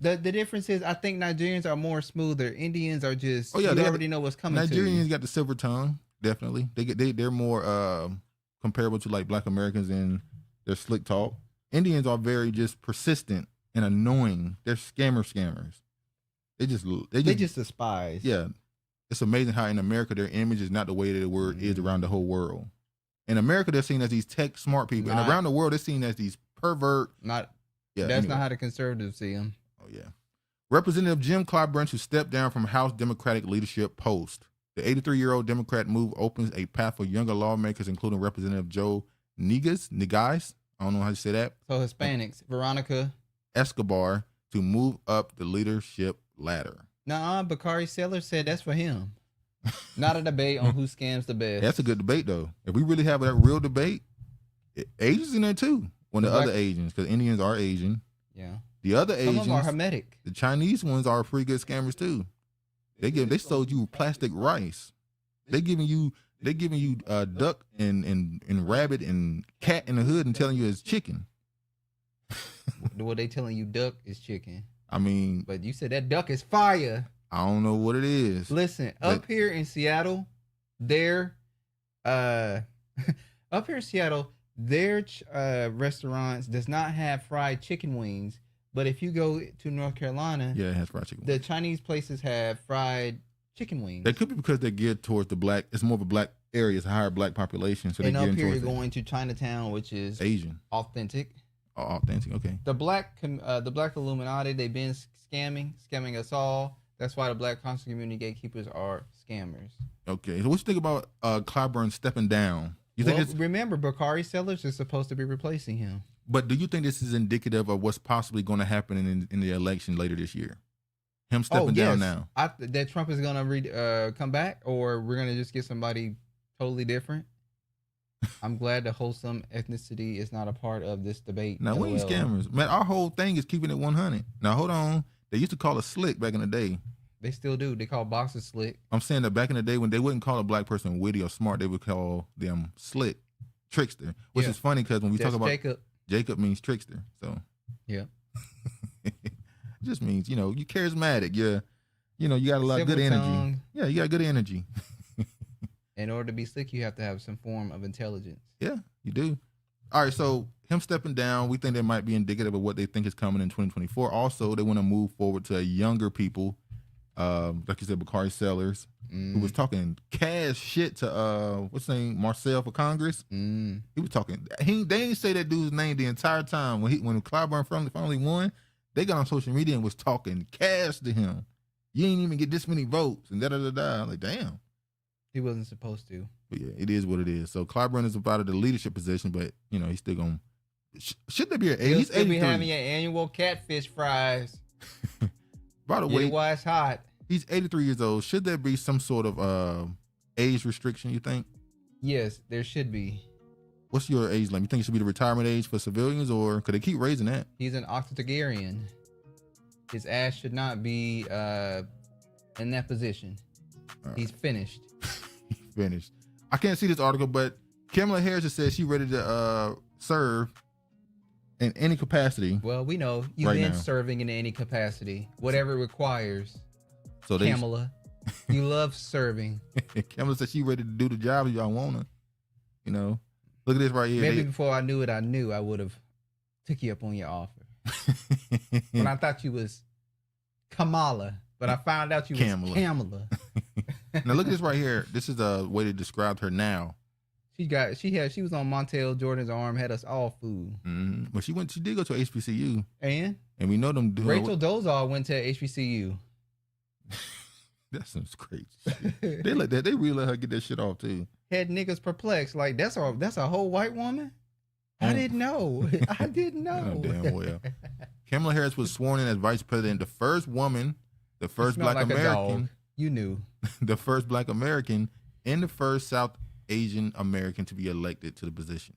No, the difference is I think Nigerians are more smoother. Indians are just you already know what's coming. Nigerians got the silver tongue, definitely. They're more comparable to like Black Americans in their slick talk. Indians are very just persistent and annoying. They're scammers. They just despise. Yeah. It's amazing how in America their image is not the way that the word is around the whole world. In America, they're seen as these tech smart people. And around the world, they're seen as these pervert. Not not how the conservatives see them. Oh, yeah. Representative Jim Clyburn, who stepped down from House Democratic leadership post. The 83-year-old Democrat move opens a path for younger lawmakers, including Representative Joe Niguez, I don't know how you say that. So Hispanics, Veronica Escobar, to move up the leadership ladder. Nah, Bakari Sellers said that's for him. Not a debate on who scams the best. That's a good debate, though. If we really have that real debate, Asians in there too. One of the other Asians, because Indians are Asian. Yeah. The other Some Asians, of them are Hermetic. the Chinese ones are pretty good scammers too. They sold you plastic rice. They giving you duck and rabbit and cat in the hood and telling you it's chicken. What they telling you duck is chicken. I mean, But you said that duck is fire. I don't know what it is. Listen, up here in Seattle, their restaurants does not have fried chicken wings. But if you go to North Carolina, Yeah, it has fried chicken. the Chinese places have fried chicken wings. They could be because they're geared towards the black. It's more of a black area. It's a higher black population, so they're And up geared here, you're towards going to Chinatown, which is Asian. authentic. Oh, authentic. Okay. The black Illuminati, they've been scamming us all. That's why the black conscious community gatekeepers are scammers. Okay. So what you think about Clyburn stepping down? You think it's, remember, Bakari Sellers is supposed to be replacing him. but do you think this is indicative of what's possibly going to happen in the election later this year? Him stepping down now. That Trump is going to come back, or we're going to just get somebody totally different. I'm glad the wholesome ethnicity is not a part of this debate. Now, we ain't scammers. Man, our whole thing is keeping it 100. Now, hold on. They used to call us slick back in the day. They still do. They call boxers slick. I'm saying that back in the day when they wouldn't call a black person witty or smart, they would call them slick, trickster, which is funny because when we talk about Jacob means trickster. So yeah, it just means, you charismatic. You got a lot of good energy. Tongue. Yeah, you got good energy. In order to be slick, you have to have some form of intelligence. Yeah, you do. All right, so him stepping down, we think that might be indicative of what they think is coming in 2024. Also, they want to move forward to younger people, like you said, Bakari Sellers, who was talking cash shit to what's his name, Marcel for Congress. He was talking. They didn't say that dude's name the entire time when Clyburn finally won. They got on social media and was talking cash to him. You ain't even get this many votes and da da da da. I'm like, damn. He wasn't supposed to. But yeah, it is what it is. So Clyburn is about the leadership position, but he's still gonna. Should there be an age? He's still be having your annual catfish fries. By the way, why it's hot. He's 83 years old. Should there be some sort of age restriction? You think? Yes, there should be. What's your age limit? You think it should be the retirement age for civilians, or could they keep raising that? He's an octogenarian. His ass should not be in that position. He's finished. Finished. I can't see this article, but Kamala Harris just said she's ready to serve in any capacity. Well, we know you've been serving in any capacity, whatever it requires. So Kamala, you love serving. Kamala said she's ready to do the job if y'all want her. Look at this right here. Maybe before I knew it, I would have took you up on your offer. When I thought you was Kamala, but I found out you was Kamala. Now look at this right here. This is the way they described her now. She was on Montel Jordan's arm, had us all fooled. Mm-hmm. Well, she did go to HBCU, and we know them. Rachel Dolezal went to HBCU. That sounds crazy. They really let her get that shit off too. Had niggas perplexed, like that's a whole white woman. I didn't know. I didn't know. Damn well. Kamala Harris was sworn in as vice president, the first woman, the first black American. You knew. The first black American and the first South Asian American to be elected to the position.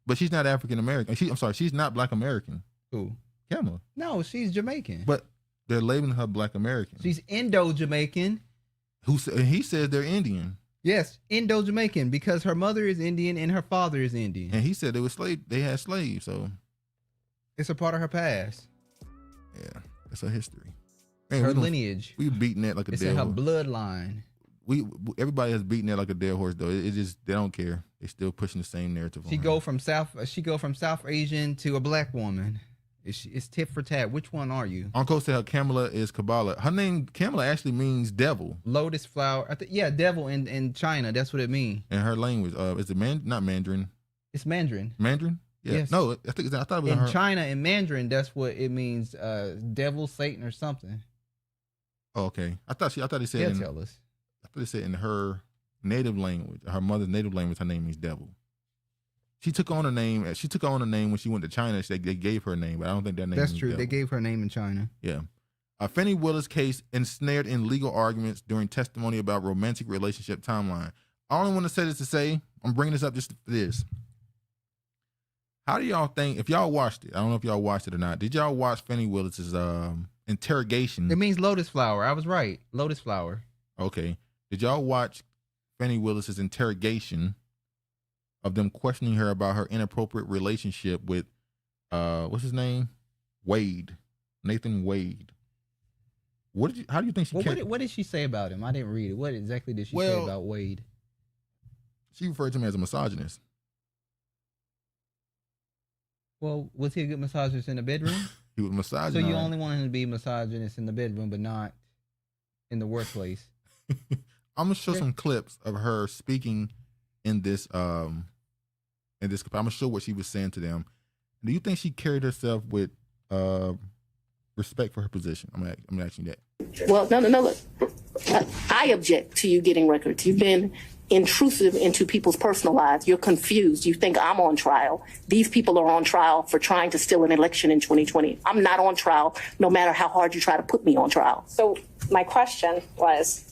But she's not African American. She's not black American. Who? Kamala. No, she's Jamaican. But they're labeling her black American. She's Indo-Jamaican. He says they're Indian. Yes, Indo-Jamaican, because her mother is Indian and her father is Indian. And he said they had slaves, so it's a part of her past. Yeah, it's her history. Man, her lineage. We beating that like a dead horse. It's in her bloodline. Everybody has beaten that like a dead horse though. It just they don't care. They still pushing the same narrative. She go from South Asian to a black woman. It's tit for tat. Which one are you? Uncle said Kamala is Kabbalah. Her name Kamala actually means devil. Lotus flower. Devil in China. That's what it means. In her language, is it not Mandarin? It's Mandarin. Mandarin? Yeah. Yes. No, I thought it was in China in Mandarin. That's what it means. Devil, Satan, or something. Oh, okay. I thought he said. They'll tell us. thought it said in her native language, her mother's native language, her name means devil. She took on a name. She took on a name when she went to China. They gave her a name, but I don't think that name. That's means true. devil. They gave her a name in China. Yeah. Fannie Willis case ensnared in legal arguments during testimony about romantic relationship timeline. I only want to say this to say, I'm bringing this up just for this. How do y'all think, if y'all watched it, I don't know if y'all watched it or not, did y'all watch Fannie Willis's interrogation? It means lotus flower. I was right. Lotus flower. Okay. Did y'all watch Fannie Willis's interrogation of them questioning her about her inappropriate relationship with, what's his name? Wade. Nathan Wade. How do you think she what did she say about him? I didn't read it. What exactly did she say about Wade? She referred to him as a misogynist. Well, was he a good misogynist in the bedroom? He was misogynist. So you only want him to be a misogynist in the bedroom, but not in the workplace. I'm gonna show some clips of her speaking in this. I'm gonna show what she was saying to them. Do you think she carried herself with respect for her position? I'm asking that. Well, no. Look, I object to you getting records. You've been intrusive into people's personal lives. You're confused. You think I'm on trial. These people are on trial for trying to steal an election in 2020. I'm not on trial, no matter how hard you try to put me on trial. So my question was,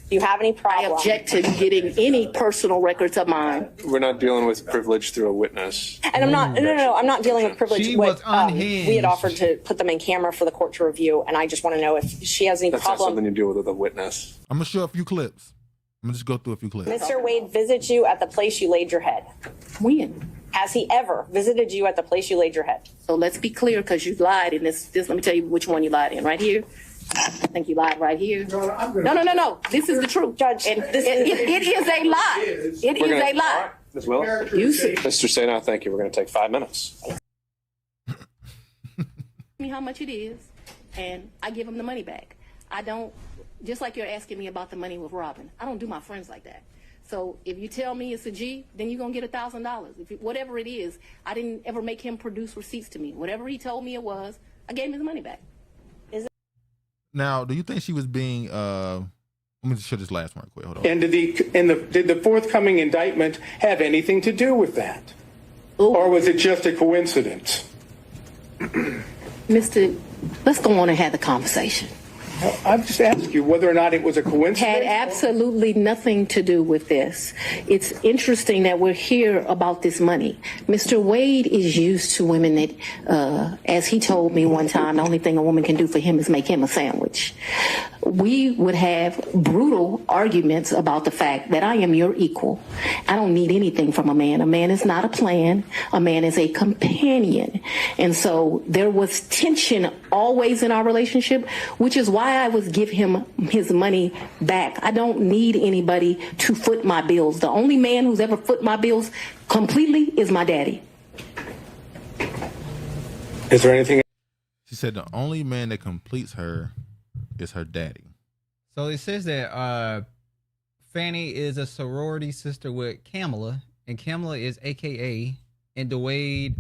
do you have any problem? I object to getting any personal records of mine. We're not dealing with privilege through a witness. And I'm not, no, I'm not dealing with privilege. She was unhinged. We had offered to put them in camera for the court to review, and I just want to know if she has any That's not problem. something you deal with a witness. I'm gonna show a few clips. I'm gonna just go through a few clips. Mr. Wade visited you at the place you laid your head. When? Has he ever visited you at the place you laid your head? So let's be clear, because you lied in this. Let me tell you which one you lied in. Right here. I think you lied right here. No. This is the truth, Judge. And it is a lie. It is a lie. Ms. Willis? You see. Mr. Sena, thank you. We're going to take 5 minutes. Me how much it is, and I give him the money back. I don't, just like you're asking me about the money with Robin, I don't do my friends like that. So if you tell me it's a G, then you're going to get $1,000. Whatever it is, I didn't ever make him produce receipts to me. Whatever he told me it was, I gave him his money back. Now, do you think she was being? Let me just show this last one quick. Hold on. And did the forthcoming indictment have anything to do with that, or was it just a coincidence? Mr. Let's go on and have the conversation. I've just asked you whether or not it was a coincidence. Had absolutely nothing to do with this. It's interesting that we're here about this money. Mr. Wade is used to women that, as he told me one time, the only thing a woman can do for him is make him a sandwich. We would have brutal arguments about the fact that I am your equal. I don't need anything from a man. A man is not a plan. A man is a companion. And so there was tension always in our relationship, which is why I would give him his money back. I don't need anybody to foot my bills. The only man who's ever foot my bills completely is my daddy. Is there anything? She said the only man that completes her is her daddy. So it says that Fannie is a sorority sister with Kamala, and Kamala is AKA, and the Wade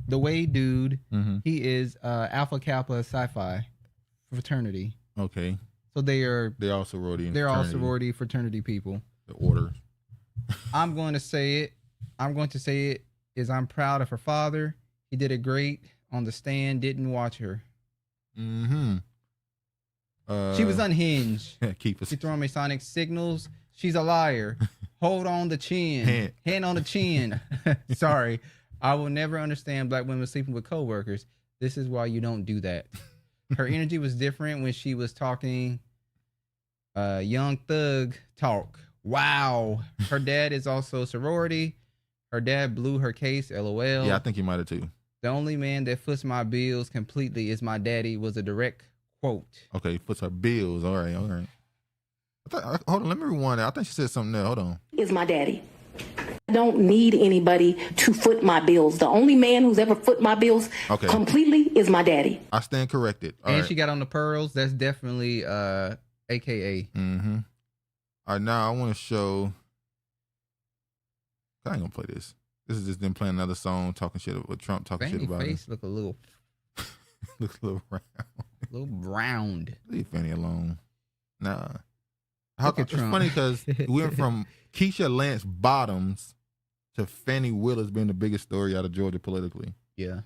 dude, he is Alpha Kappa Psi-Phi fraternity. Okay. So they're all sorority. They're all sorority fraternity people. The order. I'm going to say it. I'm proud of her father. He did it great on the stand. Didn't watch her. Mm-hmm. She was unhinged. Keep us. She throwing me sonic signals. She's a liar. Hold on the chin. Hand on the chin. Sorry. I will never understand black women sleeping with coworkers. This is why you don't do that. Her energy was different when she was talking young thug talk. Wow. Her dad is also a sorority. Her dad blew her case, LOL. Yeah, I think he might have too. The only man that foots my bills completely is my daddy, was a direct quote. Okay, foots her bills. All right. Hold on, let me rewind that. I think she said something there. Hold on. Is my daddy. I don't need anybody to foot my bills. The only man who's ever foot my bills completely is my daddy. I stand corrected. She got on the pearls. That's definitely AKA. Mm-hmm. All right, now I want to show. I ain't gonna play this. This is just them playing another song, talking shit with Trump, talking shit about face him. look a little Looks a little round. A little round. Leave Fannie alone. Nah. Look at It's Trump. funny because we went from Keisha Lance Bottoms to Fannie Willis being the biggest story out of Georgia politically. Yeah.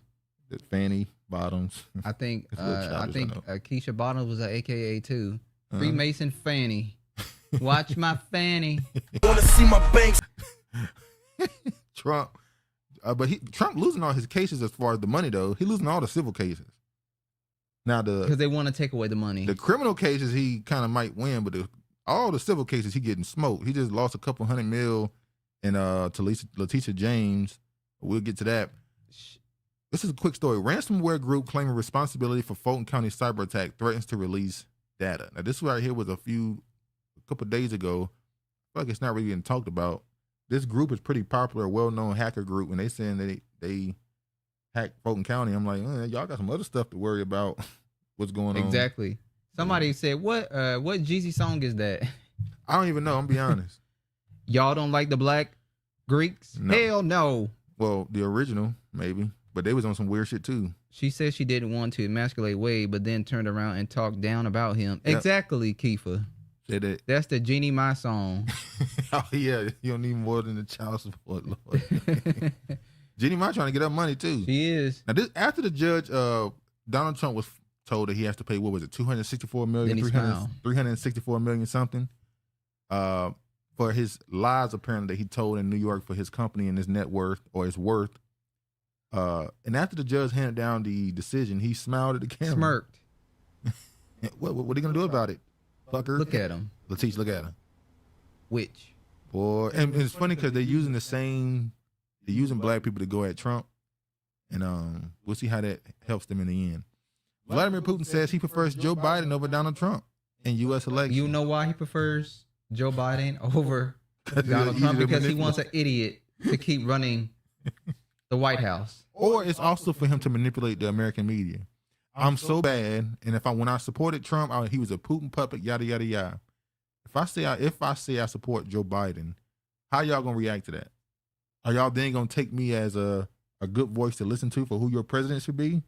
Fannie Bottoms. I think It's a little childish, I know. Keisha Bottoms was an AKA too. Freemason Fanny. Watch my fanny. Wanna see my banks? Trump. But Trump losing all his cases as far as the money, though. He losing all the civil cases. Now, Because they want to take away the money. the criminal cases, he kind of might win, but all the civil cases, he getting smoked. He just lost a couple $100 million to Letitia James. We'll get to that. This is a quick story. Ransomware group claiming responsibility for Fulton County cyber attack threatens to release data. Now, this right here was a couple days ago. I feel like it's not really getting talked about. This group is pretty popular, well-known hacker group, and they saying they hacked Fulton County. I'm like, y'all got some other stuff to worry about. What's going on? Exactly. Somebody said, what Jeezy song is that? I don't even know. I'm be honest. Y'all don't like the Black Greeks? No. Hell no. Well, the original, maybe. But they was on some weird shit, too. She said she didn't want to emasculate Wade, but then turned around and talked down about him. Yep. Exactly, Kiefer. Said that. That's the Genie My song. Oh, yeah. You don't need more than the child support, Lord. Jenny Ma trying to get up money, too. She is. Now, after the judge, Donald Trump was told that he has to pay, what was it, $264 million, Then he smiled. $364 million something, for his lies, apparently, that he told in New York for his company and his net worth, or his worth. And after the judge handed down the decision, he smiled at the camera. Smirked. What are you going to do about it, fucker? Look at him. Letitia, look at him. Which? Boy, and it's funny because they're using black people to go at Trump, and we'll see how that helps them in the end. Vladimir Putin says he prefers Joe Biden over Donald Trump in U.S. elections. You know why he prefers Joe Biden over Donald easy Trump? to Because he manipulate. wants an idiot to keep running the White House. Or it's also for him to manipulate the American media. I'm so bad, and when I supported Trump, he was a Putin puppet, yada yada yada. If I say I support Joe Biden, how y'all gonna react to that? Are y'all then gonna take me as a good voice to listen to for who your president should be?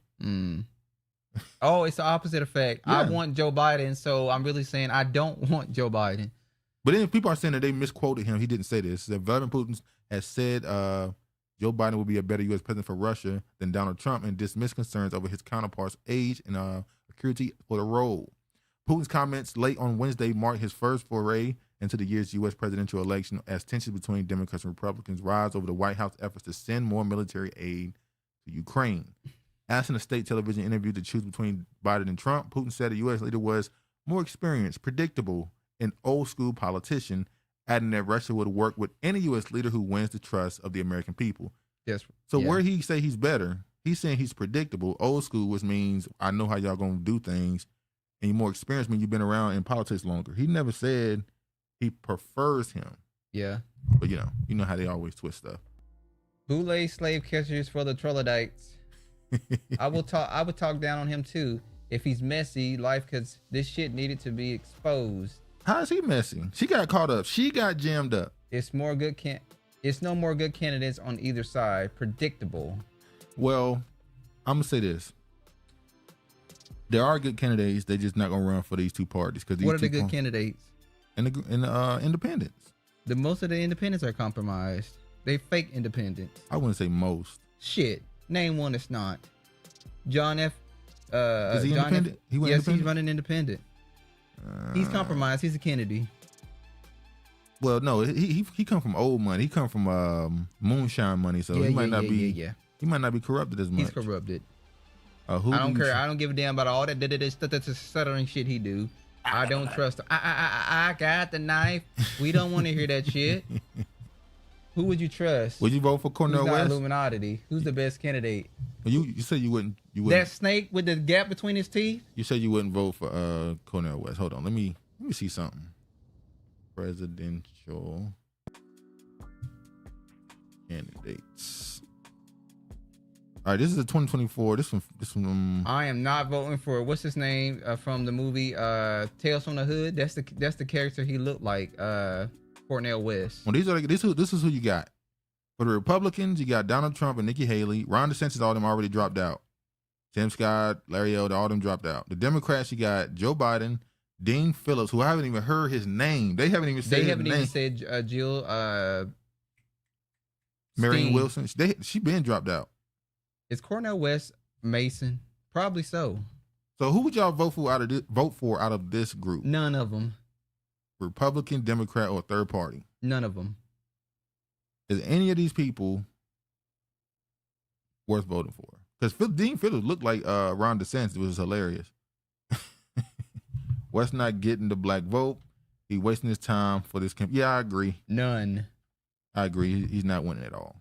Oh, it's the opposite effect. Yeah. I want Joe Biden, so I'm really saying I don't want Joe Biden. But then people are saying that they misquoted him. He didn't say this. That Vladimir Putin has said Joe Biden will be a better U.S. president for Russia than Donald Trump, and dismissed concerns over his counterpart's age and acuity for the role. Putin's comments late on Wednesday marked his first foray into the year's U.S. presidential election as tensions between Democrats and Republicans rise over the White House efforts to send more military aid to Ukraine. Asked in a state television interview to choose between Biden and Trump, Putin said the U.S. leader was more experienced, predictable, and old-school politician, adding that Russia would work with any U.S. leader who wins the trust of the American people. Yes. So yeah. where he say he's better, he's saying he's predictable, old school, which means I know how y'all gonna do things, and you're more experienced when you've been around in politics longer. He never said he prefers him. Yeah. But you know how they always twist stuff. Bootleg slave catchers for the troglodytes. I would talk down on him too if he's messy, because this shit needed to be exposed. How is he messy? She got caught up. She got jammed up. It's no more good candidates on either side. Predictable. Well, I'm gonna say this. There are good candidates. They're just not gonna run for these two parties because What are the good candidates? And the independents. Most of the independents are compromised. They fake independents. I wouldn't say most. Shit. Name one that's not. John F. Is he John independent? F. Yes, he's running independent. He's compromised. He's a Kennedy. Well, no, he come from old money. He come from moonshine money, so he might not be. He might not be corrupted as much. He's corrupted. I don't care. I don't give a damn about all that stuttering shit he do. I don't trust him. I got the knife. We don't want to hear that shit. Who would you trust? Would you vote for Cornel West? Illuminati. Who's the best candidate? You said you wouldn't. That snake with the gap between his teeth? You said you wouldn't vote for Cornel West. Hold on, let me see something. Presidential candidates. All right, this is a 2024. This one. I am not voting for what's his name from the movie Tales from the Hood. That's the character he looked like. Cornel West. Well, this is who you got. For the Republicans, you got Donald Trump and Nikki Haley. Ron DeSantis, all of them already dropped out. Tim Scott, Larry Elder, all of them dropped out. The Democrats, you got Joe Biden, Dean Phillips, who I haven't even heard his name. They haven't even said his name. They haven't even said Jill. Marion Steen. Wilson. She been dropped out. It's Cornel West, Mason. Probably so. So who would y'all vote for out of this group? None of them. Republican, Democrat, or third party? None of them. Is any of these people worth voting for? Because Dean Phillips looked like Ron DeSantis, which was hilarious. West not getting the black vote. He wasting his time for this. Yeah, I agree. None. I agree. He's not winning at all.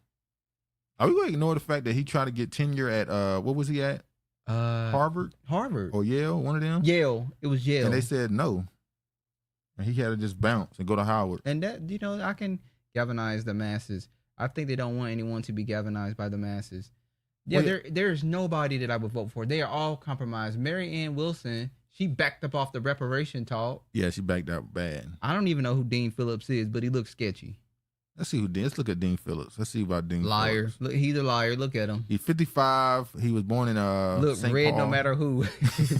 Are we going to ignore the fact that he tried to get tenure at what was he at? Harvard or Yale, one of them. Yale. It was Yale, and they said no, and he had to just bounce and go to Howard. And that, I can galvanize the masses. I think they don't want anyone to be galvanized by the masses. Yeah, well, there's nobody that I would vote for. They are all compromised. Marianne Wilson, she backed up off the reparation talk. Yeah, she backed up bad. I don't even know who Dean Phillips is, but he looks sketchy. Let's look at Dean Phillips. Let's see about Dean liar. Phillips. Look, he's a liar. Look at him. He's 55. He was born in Look, St. red Paul. No matter who.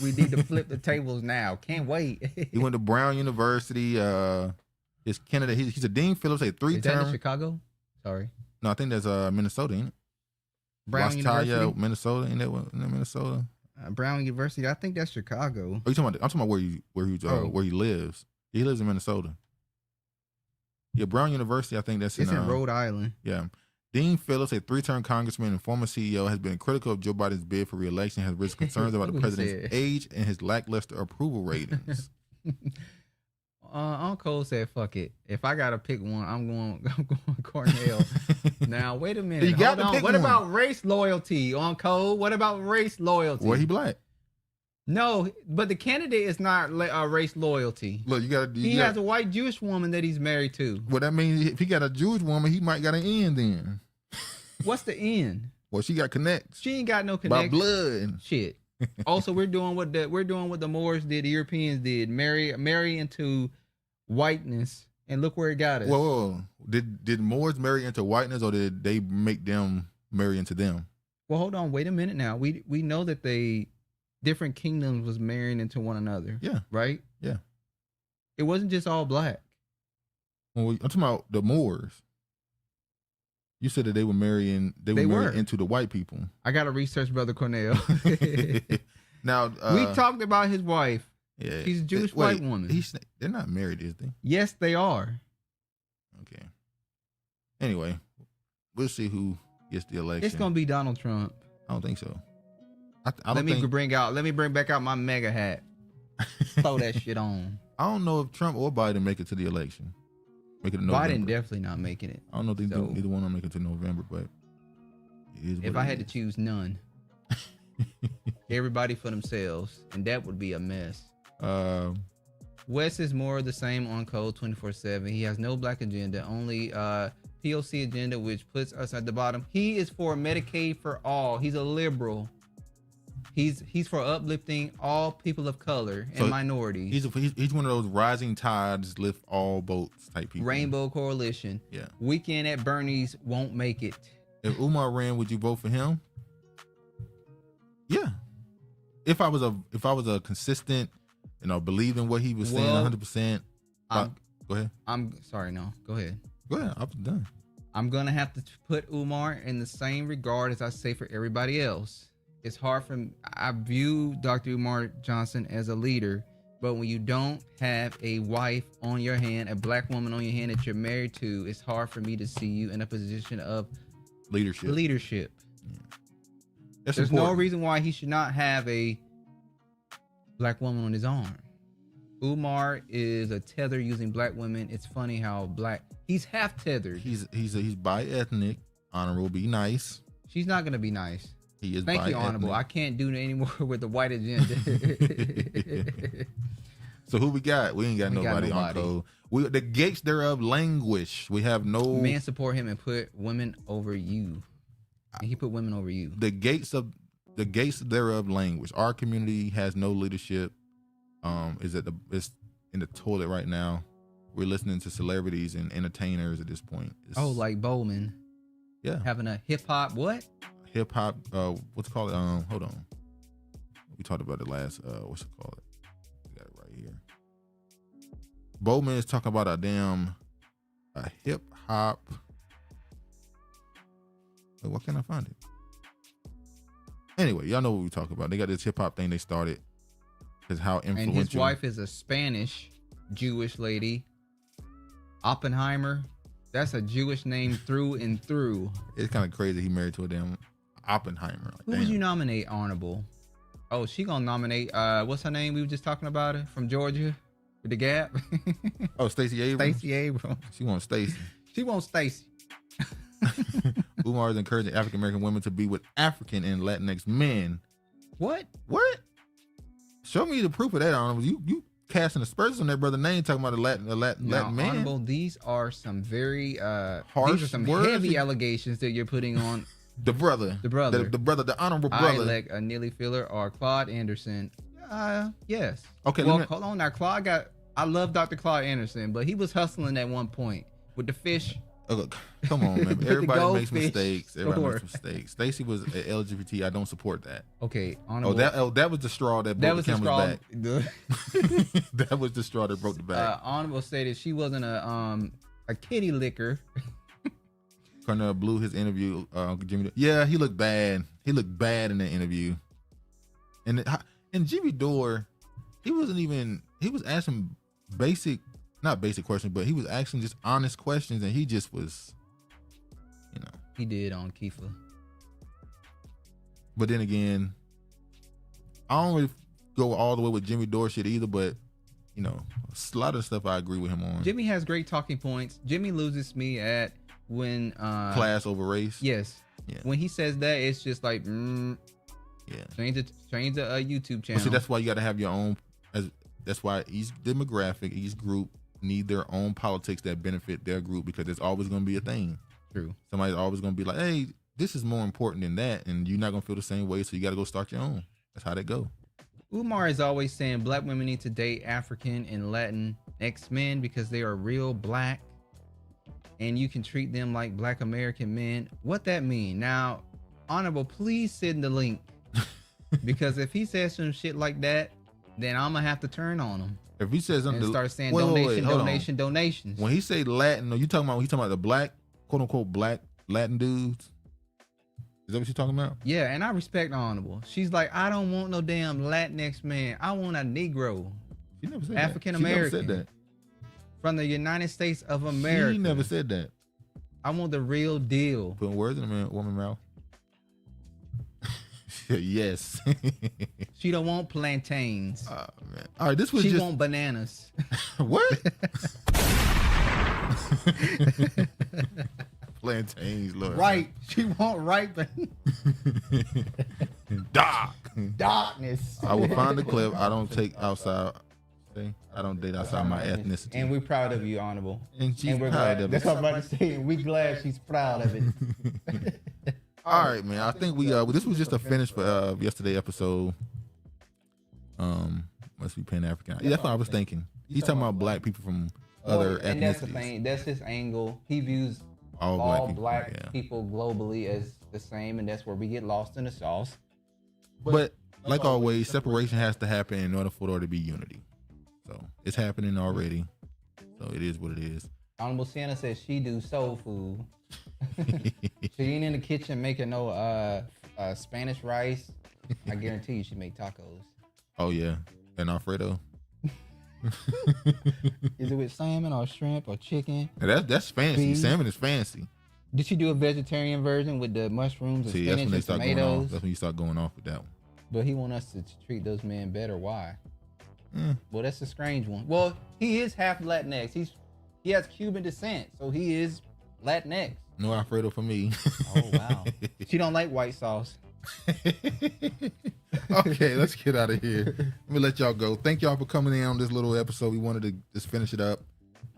We need to flip the tables now. Can't wait. He went to Brown University. His candidate. He's a Dean Phillips, a 3-term. Is that in Chicago? Sorry. No, I think that's Minnesota, ain't it? Brown University, Minnesota. Ain't that Minnesota? Brown University. I think that's Chicago. Oh, you talking about? I'm talking about where he lives. He lives in Minnesota. Yeah, Brown University, I think that's in Rhode Island. Yeah. Dean Phillips, a 3-term congressman and former CEO, has been critical of Joe Biden's bid for re-election, has raised concerns about the president's age and his lackluster approval ratings. Uncle Cole said, fuck it. If I got to pick one, I'm going Cornell. Now, wait a minute. Hold on. What about race loyalty, Uncle Cole? What about race loyalty? Well, he black. No, but the candidate is not race loyalty. Look, he has a white Jewish woman that he's married to. Well, that means if he got a Jewish woman, he might got an end then. What's the end? Well, she got connects. She ain't got no connects. By blood. Shit. Also, we're doing what the Moors did, the Europeans did. Marry into whiteness, and look where it got us. Whoa. Did Moors marry into whiteness, or did they make them marry into them? Well, hold on. Wait a minute now. We know that different kingdoms was marrying into one another. Yeah. Right? Yeah. It wasn't just all black. Well, I'm talking about the Moors. You said that they were marrying into the white people. I got to research Brother Cornell. Now, we talked about his wife. Yeah. She's a Jewish white woman. They're not married, is they? Yes, they are. Okay. Anyway, we'll see who gets the election. It's going to be Donald Trump. I don't think so. Let me bring back out my mega hat. Throw that shit on. I don't know if Trump or Biden make it to the election. Make it in November. Biden definitely not making it. I don't know if either one will make it to November, but if I had to choose, none. Everybody for themselves, and that would be a mess. West is more of the same on code 24/7. He has no black agenda, only POC agenda, which puts us at the bottom. He is for Medicaid for all. He's a liberal. He's for uplifting all people of color and minorities. He's one of those rising tides lift all boats type people. Rainbow Coalition. Yeah. Weekend at Bernie's won't make it. If Umar ran, would you vote for him? Yeah. If I was a consistent, believed in what he was saying 100%. Go ahead. I'm sorry. No, go ahead. Go ahead. I was done. I'm gonna have to put Umar in the same regard as I say for everybody else. It's hard I view Dr. Umar Johnson as a leader, but when you don't have a wife on your hand, a black woman on your hand that you're married to, it's hard for me to see you in a position of leadership. Yeah. There's no reason why he should not have a black woman on his arm. Umar is a tether using black women. It's funny how he's half tethered. He's bi-ethnic, honorable, be nice. She's not gonna be nice. He is Thank you, honorable. I can't do anymore with the white agenda. So who we got? We ain't got nobody on code. The gates thereof languish. We have no men support him and put women over you. And he put women over you. The gates thereof languish. Our community has no leadership. It's in the toilet right now. We're listening to celebrities and entertainers at this point. Like Bowman. Yeah. Having a hip hop what? Hip hop, what's it called? Hold on. We talked about it last, what's it called? We got it right here. Bowman is talking about a hip hop. Wait, why can't I find it? Anyway, y'all know what we talk about. They got this hip hop thing they started. Is how influential. And his wife is a Spanish Jewish lady. Oppenheimer. That's a Jewish name through and through. It's kind of crazy he married to a damn Oppenheimer. Who would you nominate honorable? Oh, she gonna nominate what's her name? We were just talking about her from Georgia with the Gap. Oh, Stacey Abrams. Stacey Abrams. She wants Stacey. She wants Stacey. Umar is encouraging African American women to be with African and Latinx men. What? Show me the proof of that, Honorable. You casting aspersions on that brother name, talking about a Latin man. Honorable, these are some very harsh, these are some words. heavy allegations that you're putting on the brother, the honorable brother. I elect a Neely Filler or Claude Anderson. Yes. Okay. Well, hold on now. I love Dr. Claude Anderson, but he was hustling at one point with the fish. Oh, come on, man. Everybody makes mistakes. Store. Stacey was LGBT. I don't support that. Okay. Honorable. That was the straw that broke the camel's back. That was the straw that broke the back. Honorable stated she wasn't a kitty licker. Cornell blew his interview. Jimmy. Yeah, he looked bad. He looked bad in that interview. And Jimmy Dore, he was asking not basic questions, but he was asking just honest questions, and he just was, He did on Kiefer. But then again, I don't really go all the way with Jimmy Dore shit either, but, a lot of stuff I agree with him on. Jimmy has great talking points. Jimmy loses me at when... class over race? Yes. Yeah. When he says that, it's just like, yeah. Change the YouTube channel. Well, see, that's why you got to have your own... That's why each demographic, each group need their own politics that benefit their group, because there's always going to be a thing. True. Somebody's always going to be like, hey, this is more important than that, and you're not going to feel the same way, so you got to go start your own. That's how they go. Umar is always saying black women need to date African and Latinx men because they are real black, and you can treat them like black American men. What that mean? Now, Honorable, please send the link, because if he says some shit like that, then I'm gonna have to turn on him. If he says something, and start saying donations. When he say Latin, no, you talking about the black, quote unquote, black Latin dudes? Is that what you're talking about? Yeah, and I respect Honorable. She's like, I don't want no damn Latinx man. I want a Negro. She never said African American. She never said that. From the United States of America. She never said that. I want the real deal. Putting words in a woman's mouth. Yes. She don't want plantains. Oh, man. All right, this was she want bananas. What? Plantains, Lord. Right. She want ripe. Darkness. I will find the clip. I don't take outside. I don't date outside my ethnicity. And we're proud of you, Honorable. And she's proud of it. That's what I'm about to say. And we're glad she's proud of it. All right, man. I think we this was just a finish for yesterday's episode. Must be Pan African. Yeah, that's what I was thinking. He's talking about black people from other ethnicities. And that's the thing. That's his angle. He views all black people globally as the same, and that's where we get lost in the sauce. But like always, separation has to happen in order for there to be unity. So it's happening already. So it is what it is. Honorable Sienna says she do soul food. She ain't in the kitchen making no Spanish rice. I guarantee you she make tacos. Oh yeah, and Alfredo. Is it with salmon or shrimp or chicken? That's fancy. Beef. Salmon is fancy. Did she do a vegetarian version with the mushrooms and spinach and tomatoes? That's when you start going off with that one. But he want us to treat those men better. Why? Well, that's a strange one. Well, he is half Latinx. He has Cuban descent, so he is Latinx. No Alfredo for me. Oh wow. She don't like white sauce. Okay, let's get out of here. Let me let y'all go. Thank y'all for coming in on this little episode. We wanted to just finish it up.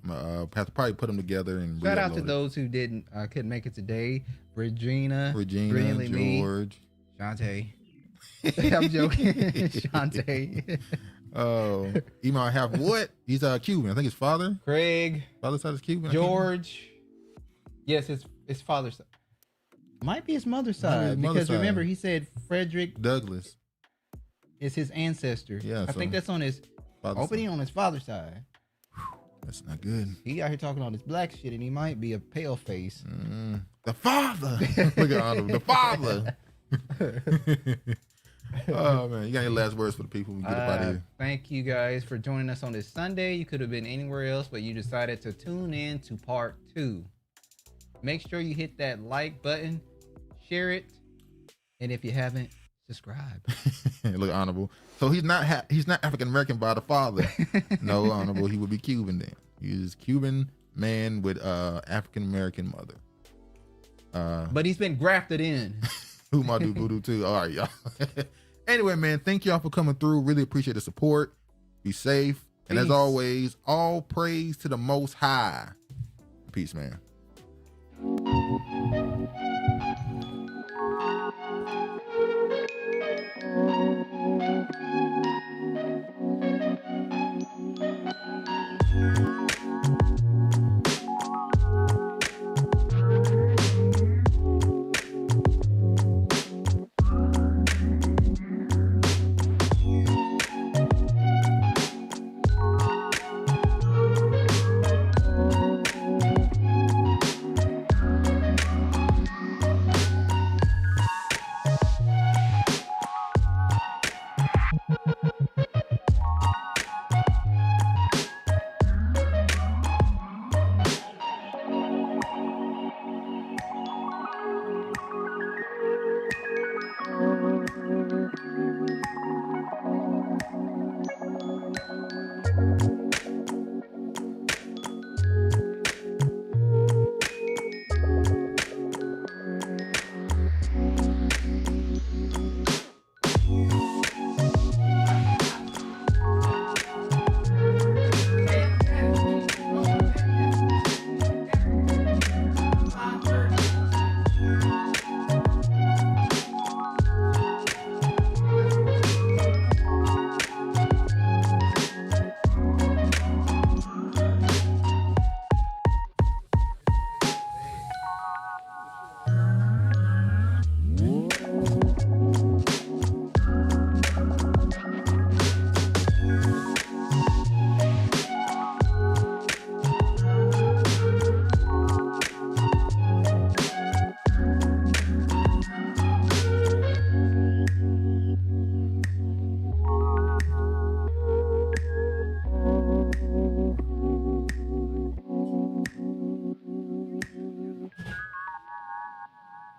I'm gonna have to probably put them together and shout out to those who couldn't make it today. Regina, George, Shantae. I'm joking. Shantae. Oh, Email half what? He's Cuban. I think his father. Craig. Father's side is Cuban. George. Yes, his father's side. Might be his mother's side because remember he said Frederick Douglass is his ancestor. Yeah, I think that's on his opening on his father's side. That's not good. He out here talking all this black shit, and he might be a pale face. The father. Look at Honorable. The father. Oh, man. You got any last words for the people? We get up out of here. Thank you guys for joining us on this Sunday. You could have been anywhere else, but you decided to tune in to part 2. Make sure you hit that like button, share it, and if you haven't, subscribe. Look, Honorable. So he's not African American by the father. No, Honorable. He would be Cuban then. He's Cuban man with African American mother. But he's been grafted in. Who might do voodoo too? All right, y'all. Anyway, man, thank y'all for coming through. Really appreciate the support. Be safe. And as always, all praise to the Most High. Peace, man.